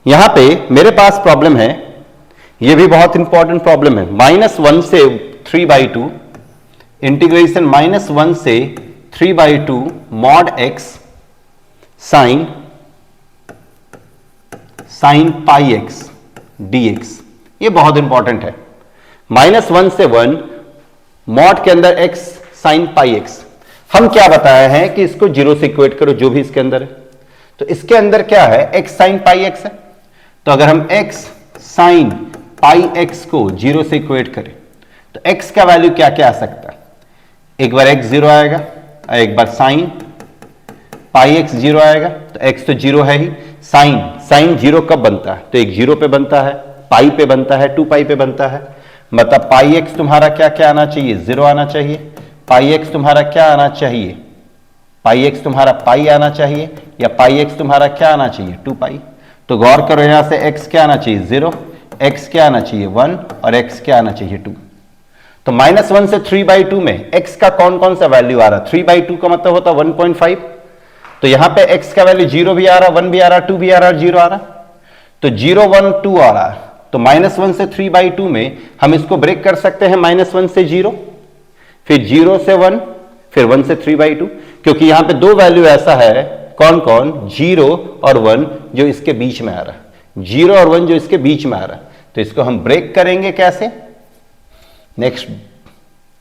यहां पे मेरे पास प्रॉब्लम है, ये भी बहुत इंपॉर्टेंट प्रॉब्लम है, -1 से 3/2 इंटीग्रेशन -1 से 3/2 मॉड x साइन पाई x dx। ये बहुत इंपॉर्टेंट है, -1 से 1 मॉड के अंदर x साइन पाई x। हम क्या बताए हैं कि इसको 0 से इक्वेट करो, जो भी इसके अंदर है, तो इसके अंदर क्या है, x साइन पाई x है, तो अगर हम x साइन पाई x को 0 से इक्वेट करें तो x का वैल्यू क्या क्या आ सकता है, एक बार x 0 आएगा, एक बार साइन पाई x 0 आएगा, तो x तो 0 है ही, साइन 0 कब बनता है, तो एक 0 पे बनता है, पाई पे बनता है, 2 पाई पे बनता है, मतलब पाई x तुम्हारा क्या क्या आना चाहिए, 0 आना चाहिए, पाई x तुम्हारा क्या आना चाहिए, पाई x तुम्हारा पाई आना चाहिए, या पाई x तुम्हारा क्या आना चाहिए, 2 पाई। तो गौर करो यहां से x क्या आना चाहिए, 0, x क्या आना चाहिए 1 और x क्या आना चाहिए 2। तो -1 से 3/2 में x का कौन कौन सा वैल्यू आ रहा, 3/2 का मतलब होता 1.5, तो यहां पे x का वैल्यू 0 भी आ रहा, 1 भी आ रहा, 2 भी आ रहा, 0 आ रहा, तो 0 1 2 आ रहा है, तो -1 से 3/2 में हम इसको ब्रेक कर सकते हैं, -1 से 0, फिर 0 से 1, फिर 1 से 3/2, क्योंकि यहां पे दो वैल्यू ऐसा है, कौन कौन, 0 और 1 जो इसके बीच में आ रहा है, 0 और 1 जो इसके बीच में आ रहा है, तो इसको हम ब्रेक करेंगे कैसे, नेक्स्ट,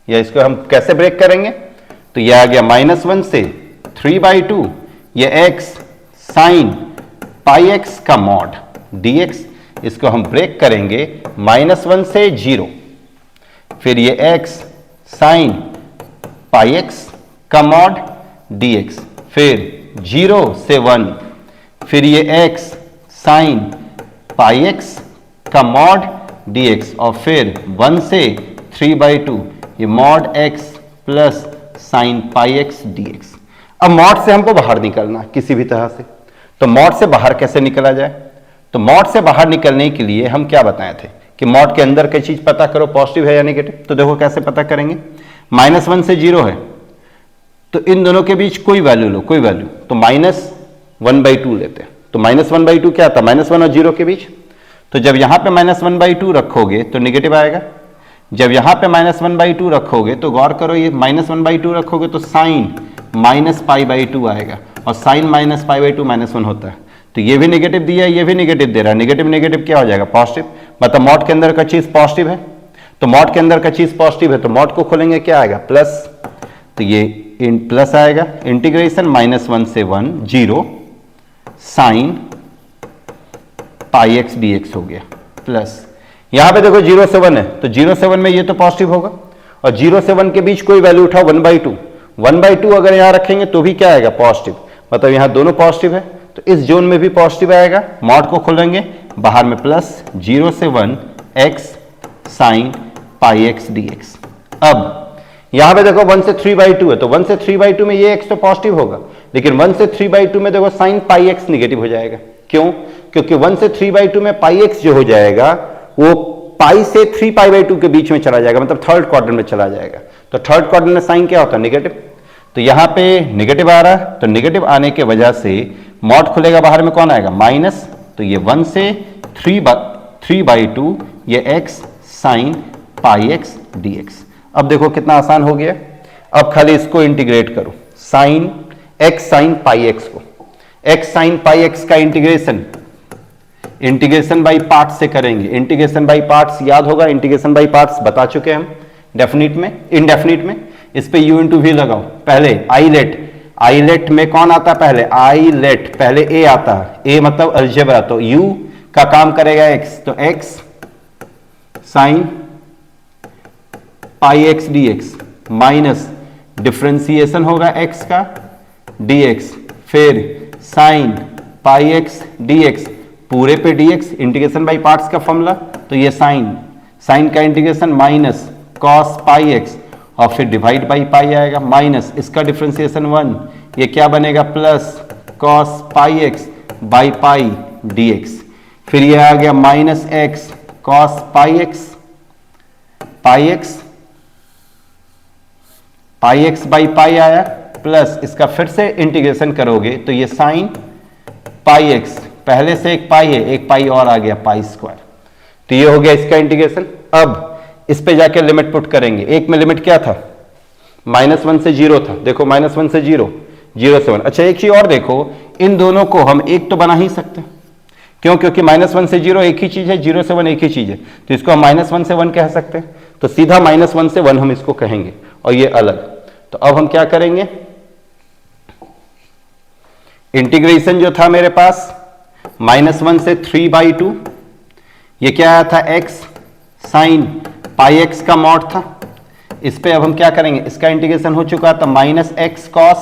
या इसको हम कैसे ब्रेक करेंगे, तो यह आ गया -1 से 3/2, ये x साइन पाई x का मॉड dx, इसको हम ब्रेक करेंगे -1 से 0, फिर ये x साइन पाई x का मॉड dx, फिर 0 से 1, फिर ये x साइन पाई x का मॉड dx, और फिर 1 से 3/2 ये mod x plus sine pi x dx। अब मॉड से हमको बाहर निकलना किसी भी तरह से, तो मॉड से बाहर कैसे निकला जाए, तो मॉड से बाहर निकलने के लिए हम क्या बताए थे कि मॉड के अंदर की चीज पता करो, पॉजिटिव है या नेगेटिव, तो देखो कैसे पता करेंगे, -1 से 0 है, तो इन दोनों के बीच कोई वैल्यू लो, कोई वैल्यू, तो -1/2 लेते हैं, तो -1/2 क्या था, -1 और 0 के बीच, तो जब यहां पे -1/2 रखोगे तो नेगेटिव आएगा, जब यहां पे -1/2 रखोगे तो गौर करो, ये -1/2 रखोगे तो साइन -π/2 आएगा, और साइन -π/2 -1 होता है, तो ये भी नेगेटिव दिया है, ये भी नेगेटिव दे रहा है, नेगेटिव नेगेटिव क्या हो जाएगा, पॉजिटिव, मतलब मॉड के अंदर का चीज पॉजिटिव है, तो मॉड के अंदर का चीज पॉजिटिव है, तो मॉड को खोलेंगे क्या आएगा, प्लस, तो ये प्लस आएगा, इंटीग्रेशन -1 से 1 0 साइन पाई x dx हो गया, प्लस यहां पे देखो 0 से 1 है, तो 0 से 1 में ये तो पॉजिटिव होगा, और 0 से 1 के बीच कोई वैल्यू उठाओ, 1/2 अगर यहां रखेंगे तो भी क्या आएगा, पॉजिटिव, मतलब यहां दोनों पॉजिटिव है, तो इस जोन में भी पॉजिटिव आएगा, मॉड को खोलेंगे, बाहर में प्लस 0 से 1 x साइन पाई x dx। अब यहां पे देखो 1 से 3/2 है, तो 1 से 3/2 में ये x तो पॉजिटिव होगा, लेकिन 1 से 3/2 में देखो साइन पाई x नेगेटिव हो जाएगा, क्यों, क्योंकि 1 से 3/2 में पाई x जो हो जाएगा वो पाई से 3π/2 के बीच में चला जाएगा, मतलब थर्ड क्वाड्रेंट में चला जाएगा, तो थर्ड क्वाड्रेंट में साइन क्या होता है? नेगेटिव। तो यहां पे नेगेटिव आ रहा है, तो नेगेटिव आने के वजह से मॉड खुलेगा, बाहर में कौन आएगा? माइनस। तो ये 1 से 3/2 ये x sine pi x dx। अब देखो कितना आसान हो गया। अब खाली इसको इंटीग्रेट करो, sine x sine pi x को, x साइन पाई एक्स का इंटीग्रेशन बाई पार्ट्स से करेंगे। इंटीग्रेशन बाई पार्ट्स याद होगा, इंटीग्रेशन बाई पार्ट्स बता चुके हम डेफिनिट में, इनडेफिनिट में। इस पे u इंटू वी लगाओ। पहले आईलेट में कौन आता है? पहले आईलेट, पहले ए आता है, ए मतलब अलजेब्रा, तो u का काम करेगा x, तो x sine pi x dx minus differentiation होगा x का dx, फिर साइन पाई एक्स dx, पूरे पे dx, इंटीग्रेशन बाई पार्ट्स का फॉर्मूला। तो ये साइन का integration minus cos pi x, और फिर डिवाइड बाई पाई आएगा, माइनस इसका डिफ्रेंसिएशन 1, ये क्या बनेगा? Plus cos pi x by pi dx, फिर ये आ गया minus x cos pi x by pi आया, प्लस इसका फिर से इंटीग्रेशन करोगे तो ये साइन पाई एक्स, पहले से एक पाई है, एक पाई और आ गया पाई स्क्वायर। तो ये हो गया इसका इंटीग्रेशन। अब इस पे जाके लिमिट पुट करेंगे। एक में लिमिट क्या था? -1 से 0 था, देखो -1 से 0, 0 से 1। अच्छा एक चीज और देखो, इन दोनों को हम एक तो बना ही सकते हैं, क्यों? क्योंकि -1 से 0 एक ही चीज है, 0 से 1 एक ही चीज है, तो इसको हम -1 से 1 कह सकते हैं। तो सीधा -1 से 1 हम इसको कहेंगे, और ये अलग। तो अब हम क्या करेंगे? इंटीग्रेशन जो था मेरे पास -1 से 3/2, ये क्या आया था? x साइन पाई एक्स का मॉड था। इस पे अब हम क्या करेंगे? इसका इंटीग्रेशन हो चुका था, minus x cos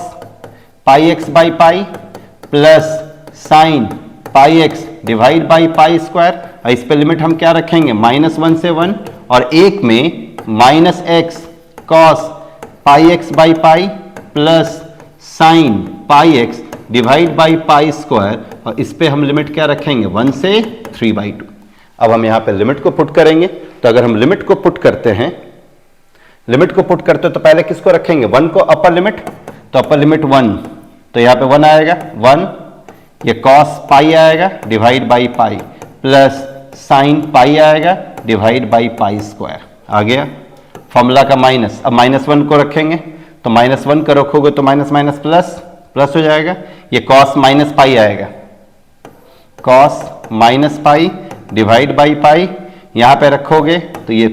pi x by pi plus sign pi x divide by pi square. और इस पे लिमिट हम क्या रखेंगे? -1 से 1, और एक में minus x cos pi x by pi plus sign pi x divide by pi square, और इस पे हम लिमिट क्या रखेंगे? 1 से 3/2। अब हम यहां पे लिमिट को पुट करेंगे। तो अगर हम लिमिट को पुट करते हैं, तो पहले किसको रखेंगे? 1 को अपर लिमिट, तो अपर लिमिट 1, तो यहां पे 1 आएगा, 1 ये कॉस पाई आएगा divide by pi plus sine pi आएगा डिवाइड बाई पाई स्क्वायर। आ गया फॉर्मूला का माइनस। अब -1 को रखेंगे, तो -1 का रखोगे तो माइनस माइनस प्लस हो जाएगा, ये कॉस माइनस पाई आएगा, cos minus pi divide by pi, यहां पे रखोगे तो ये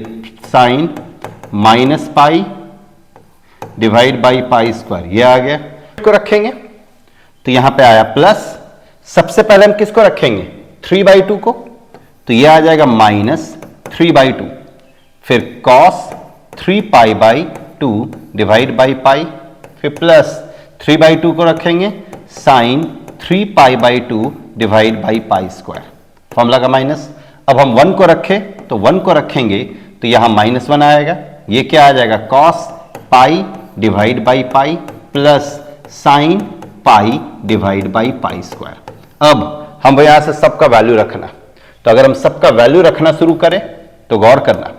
sine minus pi divide by pi square, ये आ गया। को रखेंगे तो यहां पे आया प्लस। सबसे पहले हम किसको रखेंगे? 3/2 को, तो ये आ जाएगा -3/2, फिर कॉस 3π/2 डिवाइड बाई पाई, फिर प्लस 3/2 को रखेंगे, sine 3π/2 divide by pi square, formula का माइनस। अब हम 1 को रखें, तो 1 को रखेंगे तो यहां -1 आएगा, ये क्या आ जाएगा? Cos pi divide by pi plus sine pi divide by pi square. अब हम यहां से सबका वैल्यू रखना, तो अगर हम सबका वैल्यू रखना शुरू करें तो गौर करना,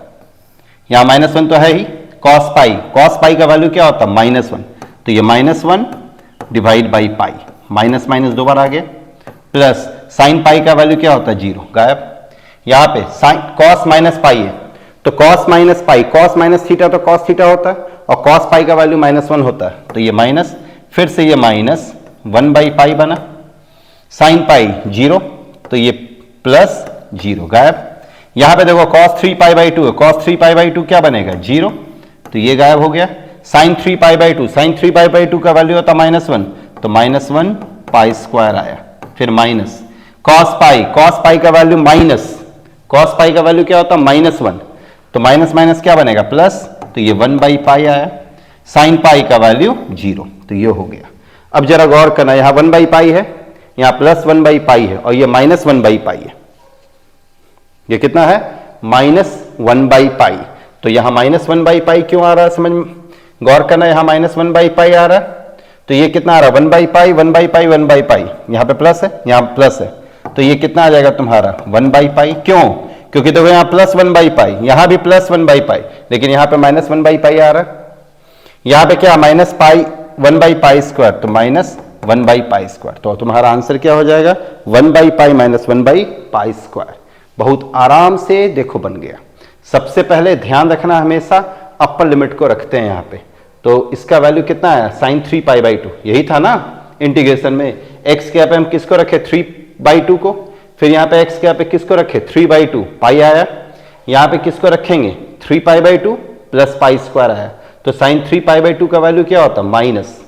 यहां -1 तो है ही, कॉस पाई का वैल्यू क्या होता है? -1, तो ये -1 divide by pi, minus minus 2 बार आ गया, प्लस साइन पाई का वैल्यू क्या होता है? 0, गायब। यहां पे साइन कॉस माइनस पाई है, तो कॉस माइनस पाई, कॉस माइनस थीटा तो कॉस थीटा होता है, और कॉस पाई का वैल्यू -1 होता है, तो ये माइनस, फिर से ये -1/पाई बना, साइन पाई 0, तो ये प्लस 0, गायब। यहां पे देखो cos 3π/2 है, cos 3π/2 क्या बनेगा? 0, तो ये गायब हो गया। sin 3π/2, sin 3π/2 का वैल्यू होता -1, तो -1 पाई स्क्वायर आया, फिर माइनस cos पाई का वैल्यू cos पाई का वैल्यू क्या होता? -1, तो माइनस माइनस क्या बनेगा? प्लस, तो ये 1/पाई आया, sin पाई का वैल्यू 0, तो ये हो गया। अब जरा गौर करना, यहां 1/पाई है, यहां प्लस 1/पाई है, और ये -1/पाई है, ये कितना है? -1/पाई। तो यहां -1/पाई क्यों आ रहा है? समझ गौर करना, यहां -1/पाई आ रहा है, तो ये कितना आ रहा है? 1/पाई 1/पाई 1/पाई, यहां पे प्लस है, यहां प्लस है, तो ये कितना आ जाएगा तुम्हारा? 1/पाई। क्यों? क्योंकि देखो यहां +1/पाई, यहां भी +1/पाई, लेकिन यहां पे -1/पाई आ रहा है, यहां पे क्या माइनस पाई 1/π², तो -1/π², तो तुम्हारा आंसर क्या हो जाएगा 1/π - 1/π²। बहुत आराम से देखो बन गया। सबसे पहले ध्यान रखना हमेशा अपर लिमिट को रखते हैं यहां पे, तो इसका वैल्यू कितना आया sin 3π/2, यही था ना इंटीग्रेशन में। x के यहाँ पे हम किसको रखे 3/2 को, फिर यहाँ पे x के यहाँ पे किसको रखे 3/2 पाई आया, यहाँ पे किसको रखेंगे 3π/2 प्लस π² आया, तो sin 3π/2 का वैल्यू क्या होता माइनस,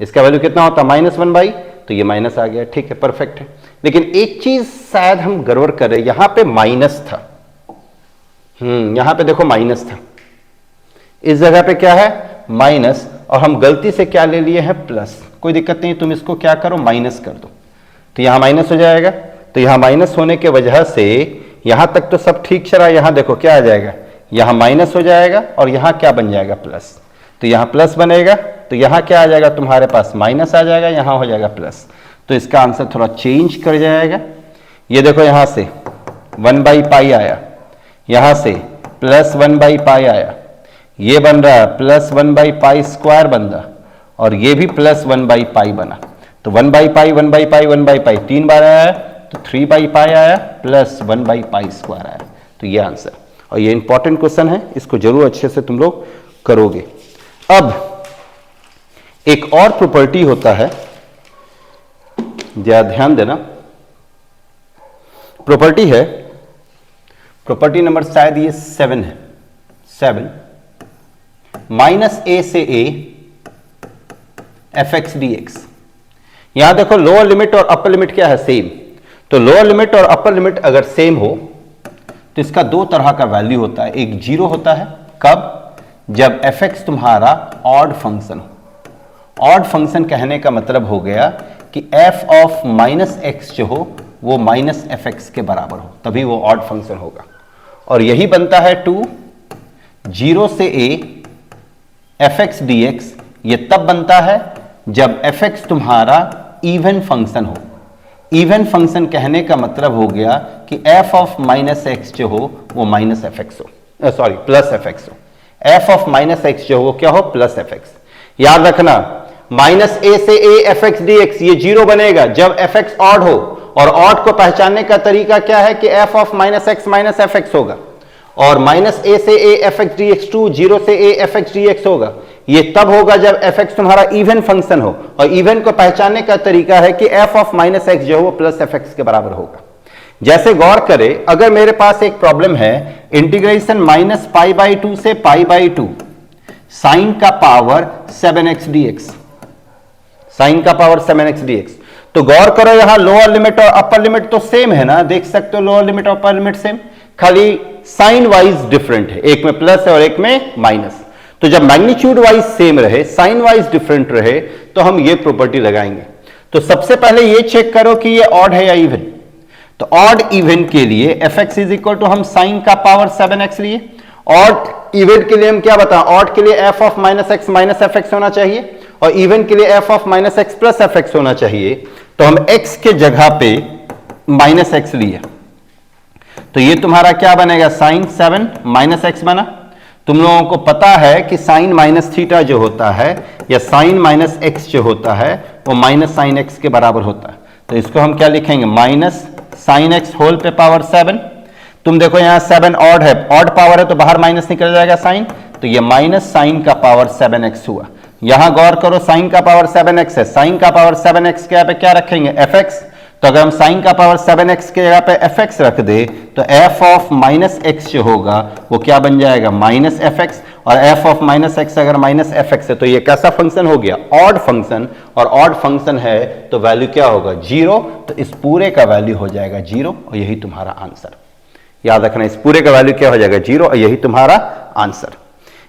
इसका वैल्यू कितना होता -1/, तो ये माइनस आ गया। ठीक है, परफेक्ट है। लेकिन एक चीज शायद हम गड़बड़ कर रहे हैं, यहां पे माइनस था, यहां पे देखो माइनस था, इस जगह पे क्या है माइनस, और हम गलती से क्या ले लिए हैं प्लस। कोई दिक्कत नहीं, तुम इसको क्या करो माइनस कर दो, तो यहां माइनस हो जाएगा। तो यहां माइनस होने के वजह से यहां तक तो सब ठीक चला, यहां देखो क्या आ जाएगा, यहां माइनस हो जाएगा और यहां क्या बन जाएगा प्लस, तो यहां प्लस बनेगा, तो यहां क्या आ जाएगा तुम्हारे पास माइनस आ जाएगा, यहां हो जाएगा प्लस। तो इसका आंसर थोड़ा चेंज कर जाएगा। ये देखो यहां से 1/π आया, यहां से प्लस 1/π आया, ये बन रहा है प्लस 1/π² बन रहा, और ये भी प्लस 1/π बना। तो 1/π 1/π 1/π 3 बार आया, तो 3/π आया प्लस 1/π² आया। तो ये आंसर, और ये इंपॉर्टेंट क्वेश्चन है, इसको जरूर अच्छे से तुम लोग करोगे। अब एक और प्रॉपर्टी होता है, जरा ध्यान देना, प्रॉपर्टी है, प्रॉपर्टी नंबर शायद ये 7 है, 7 -a से a fx dx। यहां देखो लोअर लिमिट और अपर लिमिट क्या है सेम, तो लोअर लिमिट और अपर लिमिट अगर सेम हो तो इसका दो तरह का वैल्यू होता है। एक जीरो होता है, कब, जब fx तुम्हारा ऑड फंक्शन हो। ऑड फंक्शन कहने का मतलब हो गया कि f ऑफ -x जो हो वो -fx के बराबर हो, तभी वो ऑड फंक्शन होगा। और यही बनता है 2 0 से a fx dx, ये तब बनता है जब fx तुम्हारा इवन फंक्शन हो। इवन फंक्शन कहने का मतलब हो गया कि f ऑफ -x जो हो वो -fx हो, सॉरी प्लस fx हो। f ऑफ -x जो हो वो क्या हो प्लस fx। याद रखना -a से a fx dx ये जीरो बनेगा जब fx ऑड हो, और ऑड को पहचानने का तरीका क्या है कि f ऑफ -x fx होगा, और -a से a fx dx 2 0 से a fx dx होगा। ये तब होगा जब fx तुम्हारा इवन फंक्शन हो, और इवन को पहचानने का तरीका है कि f ऑफ -x जो हो वो प्लस fx के बराबर होगा। जैसे गौर करें, अगर मेरे पास एक प्रॉब्लम है इंटीग्रेशन -π/2 से π/2 साइन का पावर 7x dx, साइन का पावर 7x dx, तो गौर करो यहां लोअर लिमिट और अपर लिमिट तो सेम है ना, देख सकते हो लोअर लिमिट और अपर लिमिट सेम, खाली साइन वाइज डिफरेंट है, एक में प्लस है और एक में माइनस। तो जब मैग्नीट्यूड वाइज सेम रहे, साइन वाइज डिफरेंट रहे, तो हम ये प्रॉपर्टी लगाएंगे। तो सबसे पहले ये चेक करो कि ये ऑड है या इवन। तो ऑड इवन के लिए fx इज इक्वल टू हम साइन का पावर 7x लिए, ऑड इवन के लिए हम क्या बताएं, ऑड के लिए f ऑफ -x fx होना चाहिए, और इवन के लिए f of -x plus fx होना चाहिए। तो हम x के जगह पे -x लिए, तो ये तुम्हारा क्या बनेगा साइन 7 -x बना। तुम लोगों को पता है कि साइन -θ जो होता है या साइन -x जो होता है वो -sin x के बराबर होता है। तो इसको हम क्या लिखेंगे -sin x होल पे पावर 7। तुम देखो यहाँ 7 ऑड है, ऑड पावर है तो बाहर माइनस निकल जाएगा साइन, तो ये -sin का पावर 7x हुआ। यहां गौर करो साइन का पावर 7x है, साइन का पावर 7x के यहाँ पे क्या रखेंगे fx, तो अगर हम साइन का पावर 7x के जगह पे fx रख दे तो f ऑफ -x जो होगा वो क्या बन जाएगा -fx, और f ऑफ -x अगर -fx है तो ये कैसा फंक्शन हो गया ऑड फंक्शन, और ऑड फंक्शन है तो वैल्यू क्या होगा 0, तो इस पूरे का वैल्यू हो जाएगा 0 और यही तुम्हारा आंसर। याद रखना इस पूरे का वैल्यू क्या हो जाएगा 0 और यही तुम्हारा आंसर।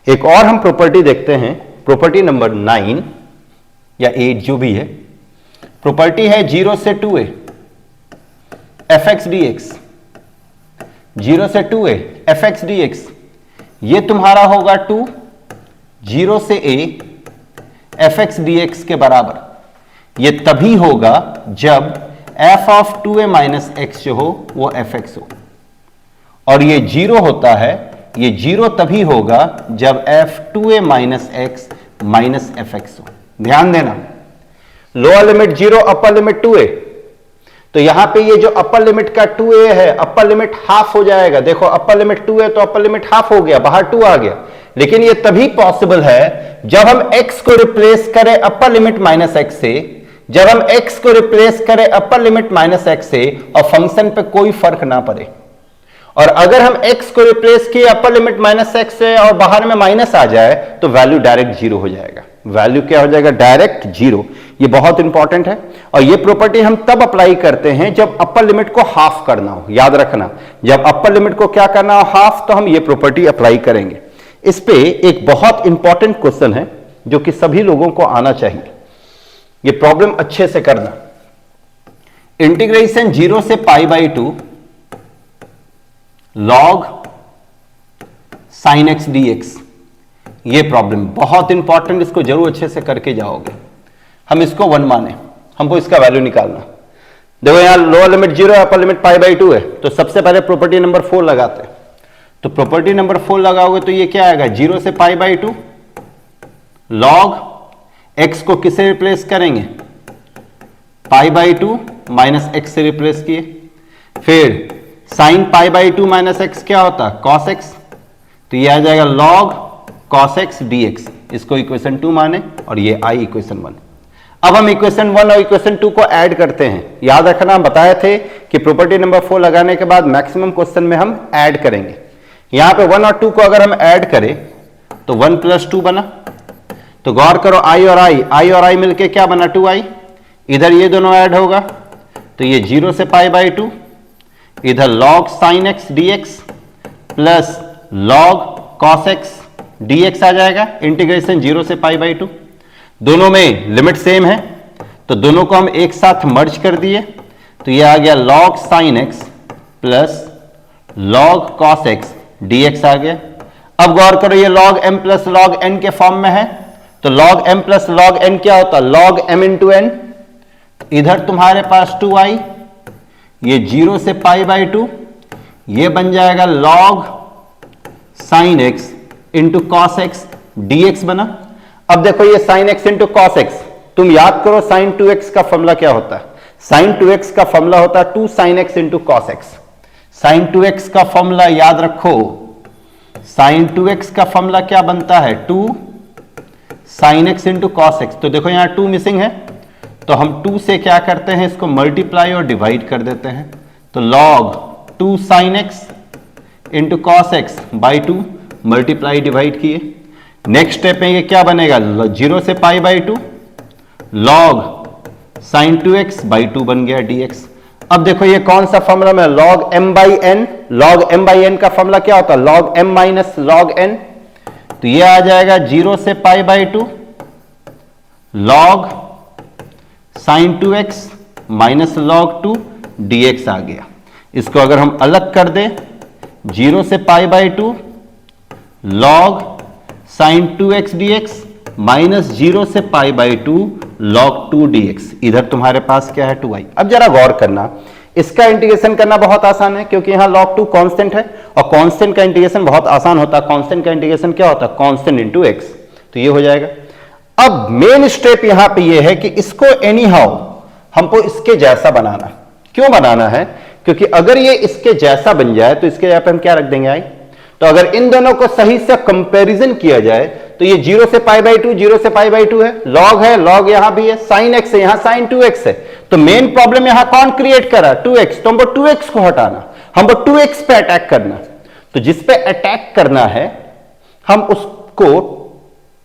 एक और हम प्रॉपर्टी देखते हैं, प्रॉपर्टी नंबर 9 या 8 जो भी है, प्रॉपर्टी है 0 से 2a fx dx, 0 से 2a fx dx, ये तुम्हारा होगा 2 0 से a fx dx के बराबर। ये तभी होगा जब f of 2a minus x जो हो वो fx हो, और ये 0 होता है ये जीरो तभी होगा जब f2a minus x minus F x हो। ध्यान देना, lower limit 0, upper limit 2a, तो यहां पे ये जो अपर लिमिट का 2a है, अपर लिमिट हाफ हो जाएगा। देखो अपर लिमिट 2 है तो अपर लिमिट हाफ हो गया, बाहर 2 आ गया। लेकिन ये तभी पॉसिबल है जब हम x को रिप्लेस करें अपर लिमिट माइनस एक्स से, जब हम x को रिप्लेस करें अपर लिमिट माइनस एक्स से और फंक्शन पे कोई फर्क ना पड़े। और अगर हम x को रिप्लेस किए अपर लिमिट माइनस एक्स से और बाहर में माइनस आ जाए तो वैल्यू डायरेक्ट जीरो हो जाएगा। वैल्यू क्या हो जाएगा? Direct zero. ये बहुत इंपॉर्टेंट है और ये प्रॉपर्टी हम तब अप्लाई करते हैं जब अपर लिमिट को हाफ करना हो। याद रखना, जब अपर लिमिट को क्या करना हो? हाफ, तो हम ये प्रॉपर्टी अप्लाई करेंगे। इस पे एक बहुत इंपॉर्टेंट क्वेश्चन है जो कि सभी लोगों को आना चाहिए। ये प्रॉब्लम अच्छे से करना। इंटीग्रेशन 0 से pi by 2 log sine X D x, ये प्रॉब्लम बहुत इंपॉर्टेंट, इसको जरूर अच्छे से करके जाओगे। हम इसको 1 माने, हमको इसका वैल्यू निकालना। देखो यहां लोअर लिमिट 0 है, अपर लिमिट पाई बाई 2 है, तो सबसे पहले प्रॉपर्टी नंबर 4 लगाते हैं। तो प्रॉपर्टी नंबर 4 लगाओगे तो ये क्या आएगा? 0 से पाई बाई 2 लॉग एक्स को किससे रिप्लेस करेंगे? पाई बाई 2 माइनस एक्स से रिप्लेस किए। फिर sign pi by 2 minus x क्या होता है? कॉस एक्स, तो ये आ जाएगा log cos x D x. इसको इक्वेशन 2 माने और ये आई इक्वेशन 1। अब हम इक्वेशन 1 और इक्वेशन 2 को ऐड करते हैं। याद रखना, हम बताए थे कि प्रॉपर्टी नंबर 4 लगाने के बाद मैक्सिमम क्वेश्चन में हम ऐड करेंगे। यहां पे 1 और 2 को अगर हम ऐड करें तो 1 प्लस 2 बना। तो गौर करो, आई और आई मिलके क्या बना? 2i। इधर ये दोनों ऐड होगा तो ये 0 से पाई बाई 2, इधर log sine X D X plus log cos x D X आ जाएगा। इंटीग्रेशन 0 से पाई बाई 2, दोनों में लिमिट सेम है तो दोनों को हम एक साथ मर्ज कर दिए, तो ये आ गया log sine x plus log cos x D X आ गया। अब गौर करो, ये log m plus log n के फॉर्म में है, तो log m plus log n क्या होता है? Log m into N. इधर तुम्हारे पास 2i, ये 0 से पाई बाई 2, ये बन जाएगा log sine x into cos x D x बना। अब देखो ये sign x into cos x, तुम याद करो साइन 2x का फॉर्मूला क्या होता है? साइन 2x का फॉर्मूला होता है 2 sine x into cos x. Sine 2x का फॉर्मूला याद रखो, साइन 2x का फॉर्मूला क्या बनता है? 2 sine x into cos x. तो देखो यहां 2 मिसिंग है, तो हम 2 से क्या करते हैं? इसको मल्टीप्लाई और डिवाइड कर देते हैं। तो log 2 sine x into cos x by 2, multiply divide किए। नेक्स्ट स्टेप में ये क्या बनेगा? 0 से pi by 2 log sign 2x by 2 बन गया dx। अब देखो ये कौन सा फॉर्मूला में? Log m by n। Log m by n का फॉर्मूला क्या होता है? Log m minus log n। तो ये आ जाएगा 0 से pi by 2 log sign 2x minus log 2 dx आ गया। इसको अगर हम अलग कर दें, 0 से pi by 2 log sign 2x dx minus 0 से पाई बाई 2 log 2 dx। इधर तुम्हारे पास क्या है? 2i। अब जरा गौर करना, इसका इंटीग्रेशन करना बहुत आसान है क्योंकि यहां log 2 कांस्टेंट है और कांस्टेंट का इंटीग्रेशन बहुत आसान होता है। कांस्टेंट का इंटीग्रेशन क्या होता है? Constant into x। तो ये हो जाएगा। अब मेन स्टेप यहां पे ये है कि इसको एनी हाउ हमको इसके जैसा बनाना। क्यों बनाना है? क्योंकि अगर ये इसके जैसा बन जाए तो इसके जगह पे हम क्या रख देंगे? आई। तो अगर इन दोनों को सही से कंपैरिजन किया जाए तो ये 0 से पाई बाई 2, 0 से पाई बाई 2 है, लॉग यहां भी है, साइन एक्स है, यहां साइन 2x है। तो मेन प्रॉब्लम यहां कौन क्रिएट कर रहा है? 2x। तो हमको 2x को हटाना, हमको 2x पे अटैक करना। तो जिस पे अटैक करना है हम उसको,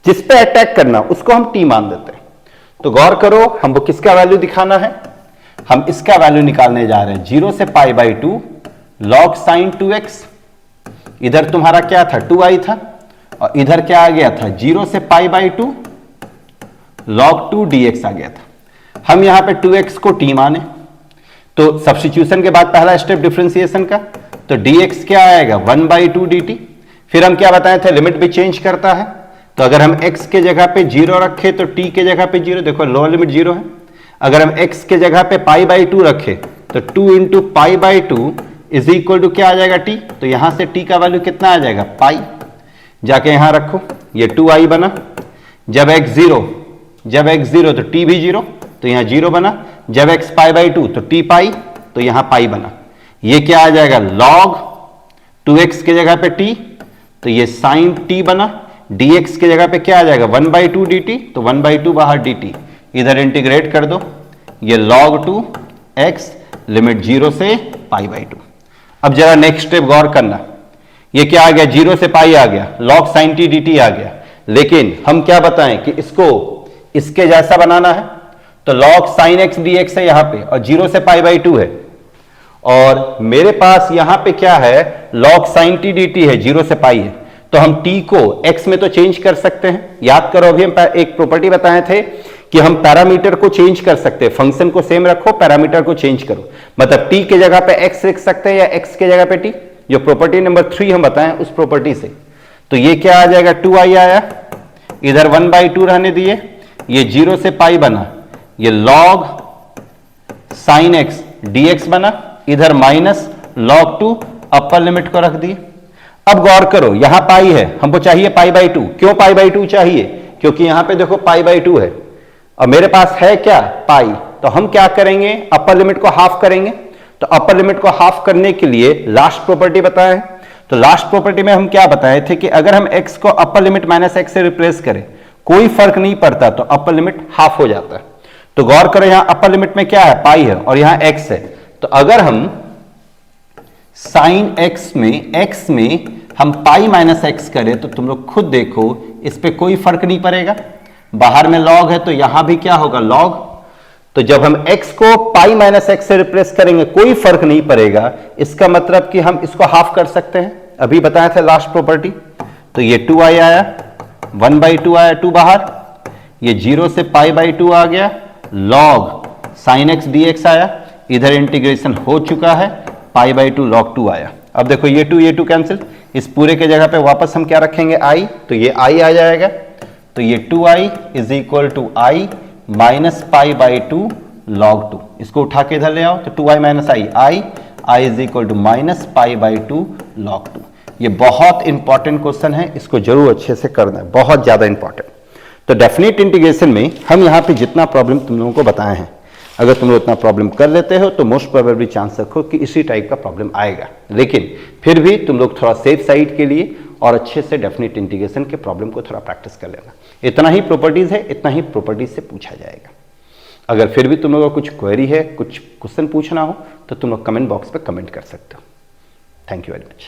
जिस पे अटैक करना उसको हम t मान देते हैं। तो गौर करो, हमको किसका वैल्यू दिखाना है? हम इसका वैल्यू निकालने जा रहे हैं। 0 से pi by 2 log sign 2x, इधर तुम्हारा क्या था? 2i था और इधर क्या आ गया था? 0 से पाई बाई 2 log 2 dx आ गया था। हम यहां पे 2x को t माने, तो सब्स्टिट्यूशन के बाद पहला स्टेप डिफरेंशिएशन का, तो dx क्या आएगा? 1 बाई 2 dt। फिर हम क्या बताए थे? लिमिट भी चेंज करता है, तो अगर हम x के जगह पे 0 रखे तो t के जगह पे 0। देखो लोअर लिमिट 0 है। अगर हम x के जगह पे पाई बाई 2 रखे तो 2 into pi by 2 is equal to क्या आ जाएगा टी, तो यहां से टी का वैल्यू कितना आ जाएगा पाई, जाके यहां रखो, ये 2i बना। जब x 0 तो t भी 0, तो यहां 0 बना। जब x पाई बाई 2 तो t पाई, तो यहां पाई बना। ये क्या आ जाएगा log 2x के जगह पे t, तो ये sin t बना। dx के जगह पे क्या आ जाएगा 1/2 dt, तो 1/2 बाहर dt, इधर इंटीग्रेट कर दो, ये log 2x लिमिट 0 से पाई बाई 2। अब जरा नेक्स्ट स्टेप गौर करना, ये क्या आ गया 0 से पाई आ गया, log sin t dt आ गया। लेकिन हम क्या बताएं कि इसको इसके जैसा बनाना है, तो log sin x dx है यहां पे, और 0 से पाई बाई 2 है, और मेरे पास यहां पे क्या है log sin t dt है, 0 से पाई है, तो हम t को x में तो चेंज कर सकते हैं। याद करो अभी हम एक प्रॉपर्टी बताए थे कि हम पैरामीटर को चेंज कर सकते हैं, फंक्शन को सेम रखो, पैरामीटर को चेंज करो, मतलब t के जगह पे x लिख सकते हैं या x के जगह पे t, जो प्रॉपर्टी नंबर 3 हम बताएं उस प्रॉपर्टी से। तो ये क्या आ जाएगा 2i आया, इधर 1/2 रहने दिए, ये 0 से पाई बना, ये log sin x dx बना, इधर माइनस log 2 अपर लिमिट को रख दिए। अब गौर करो यहां पाई है, हमको चाहिए पाई बाई 2। क्यों पाई बाई 2 चाहिए, क्योंकि यहां पे देखो पाई बाई 2 है और मेरे पास है क्या पाई, तो हम क्या करेंगे अपर लिमिट को हाफ करेंगे। तो अपर लिमिट को हाफ करने के लिए लास्ट प्रॉपर्टी बताया है, तो लास्ट प्रॉपर्टी में हम क्या बताए थे कि अगर हम x को अपर लिमिट माइनस एक्स से रिप्लेस करें कोई फर्क नहीं पड़ता, तो अपर लिमिट हाफ हो जाता है। तो गौर करो यहां अपर लिमिट में क्या है पाई है और यहां x है, तो अगर हम साइन x में हम पाई माइनस एक्स करें तो तुम लोग खुद देखो इस पे कोई फर्क नहीं पड़ेगा, बाहर में log है तो यहां भी क्या होगा log। तो जब हम x को पाई माइनस एक्स से रिप्लेस करेंगे कोई फर्क नहीं पड़ेगा, इसका मतलब कि हम इसको हाफ कर सकते हैं, अभी बताया था लास्ट प्रॉपर्टी। तो ये 2i आया, 1/2 आया, 2 बाहर, ये 0 से पाई बाई 2 आ गया, log sin x dx आया, इधर इंटीग्रेशन हो चुका है, पाई बाई 2 log 2 आया। अब देखो ये 2 कैंसिल, इस पूरे के जगह पे वापस हम क्या रखेंगे i, तो ये i आ जाएगा, तो ये 2i is equal to i minus pi by 2 log 2, इसको उठा के इधर ले आओ, तो 2i minus i is equal to minus pi by 2 log 2। ये बहुत इंपॉर्टेंट क्वेश्चन है, इसको जरूर अच्छे से करना है, बहुत ज्यादा इंपॉर्टेंट। तो डेफिनेट इंटीग्रेशन में हम यहाँ पे जितना प्रॉब्लम तुम लोगों को बताए हैं, अगर तुम लोग इतना प्रॉब्लम कर लेते हो तो मोस्ट प्रोबेबली चांस रखो कि इसी टाइप का प्रॉब्लम आएगा। लेकिन फिर भी तुम लोग थोड़ा सेफ साइड के लिए और अच्छे से डेफिनेट इंटीग्रेशन के प्रॉब्लम को थोड़ा प्रैक्टिस कर लेना। इतना ही प्रॉपर्टीज है, इतना ही प्रॉपर्टीज से पूछा जाएगा। अगर फिर भी तुम लोगों को कुछ क्वेरी है, कुछ क्वेश्चन पूछना हो, तो तुम लोग कमेंट बॉक्स पे कमेंट कर सकते हो। Thank you very much.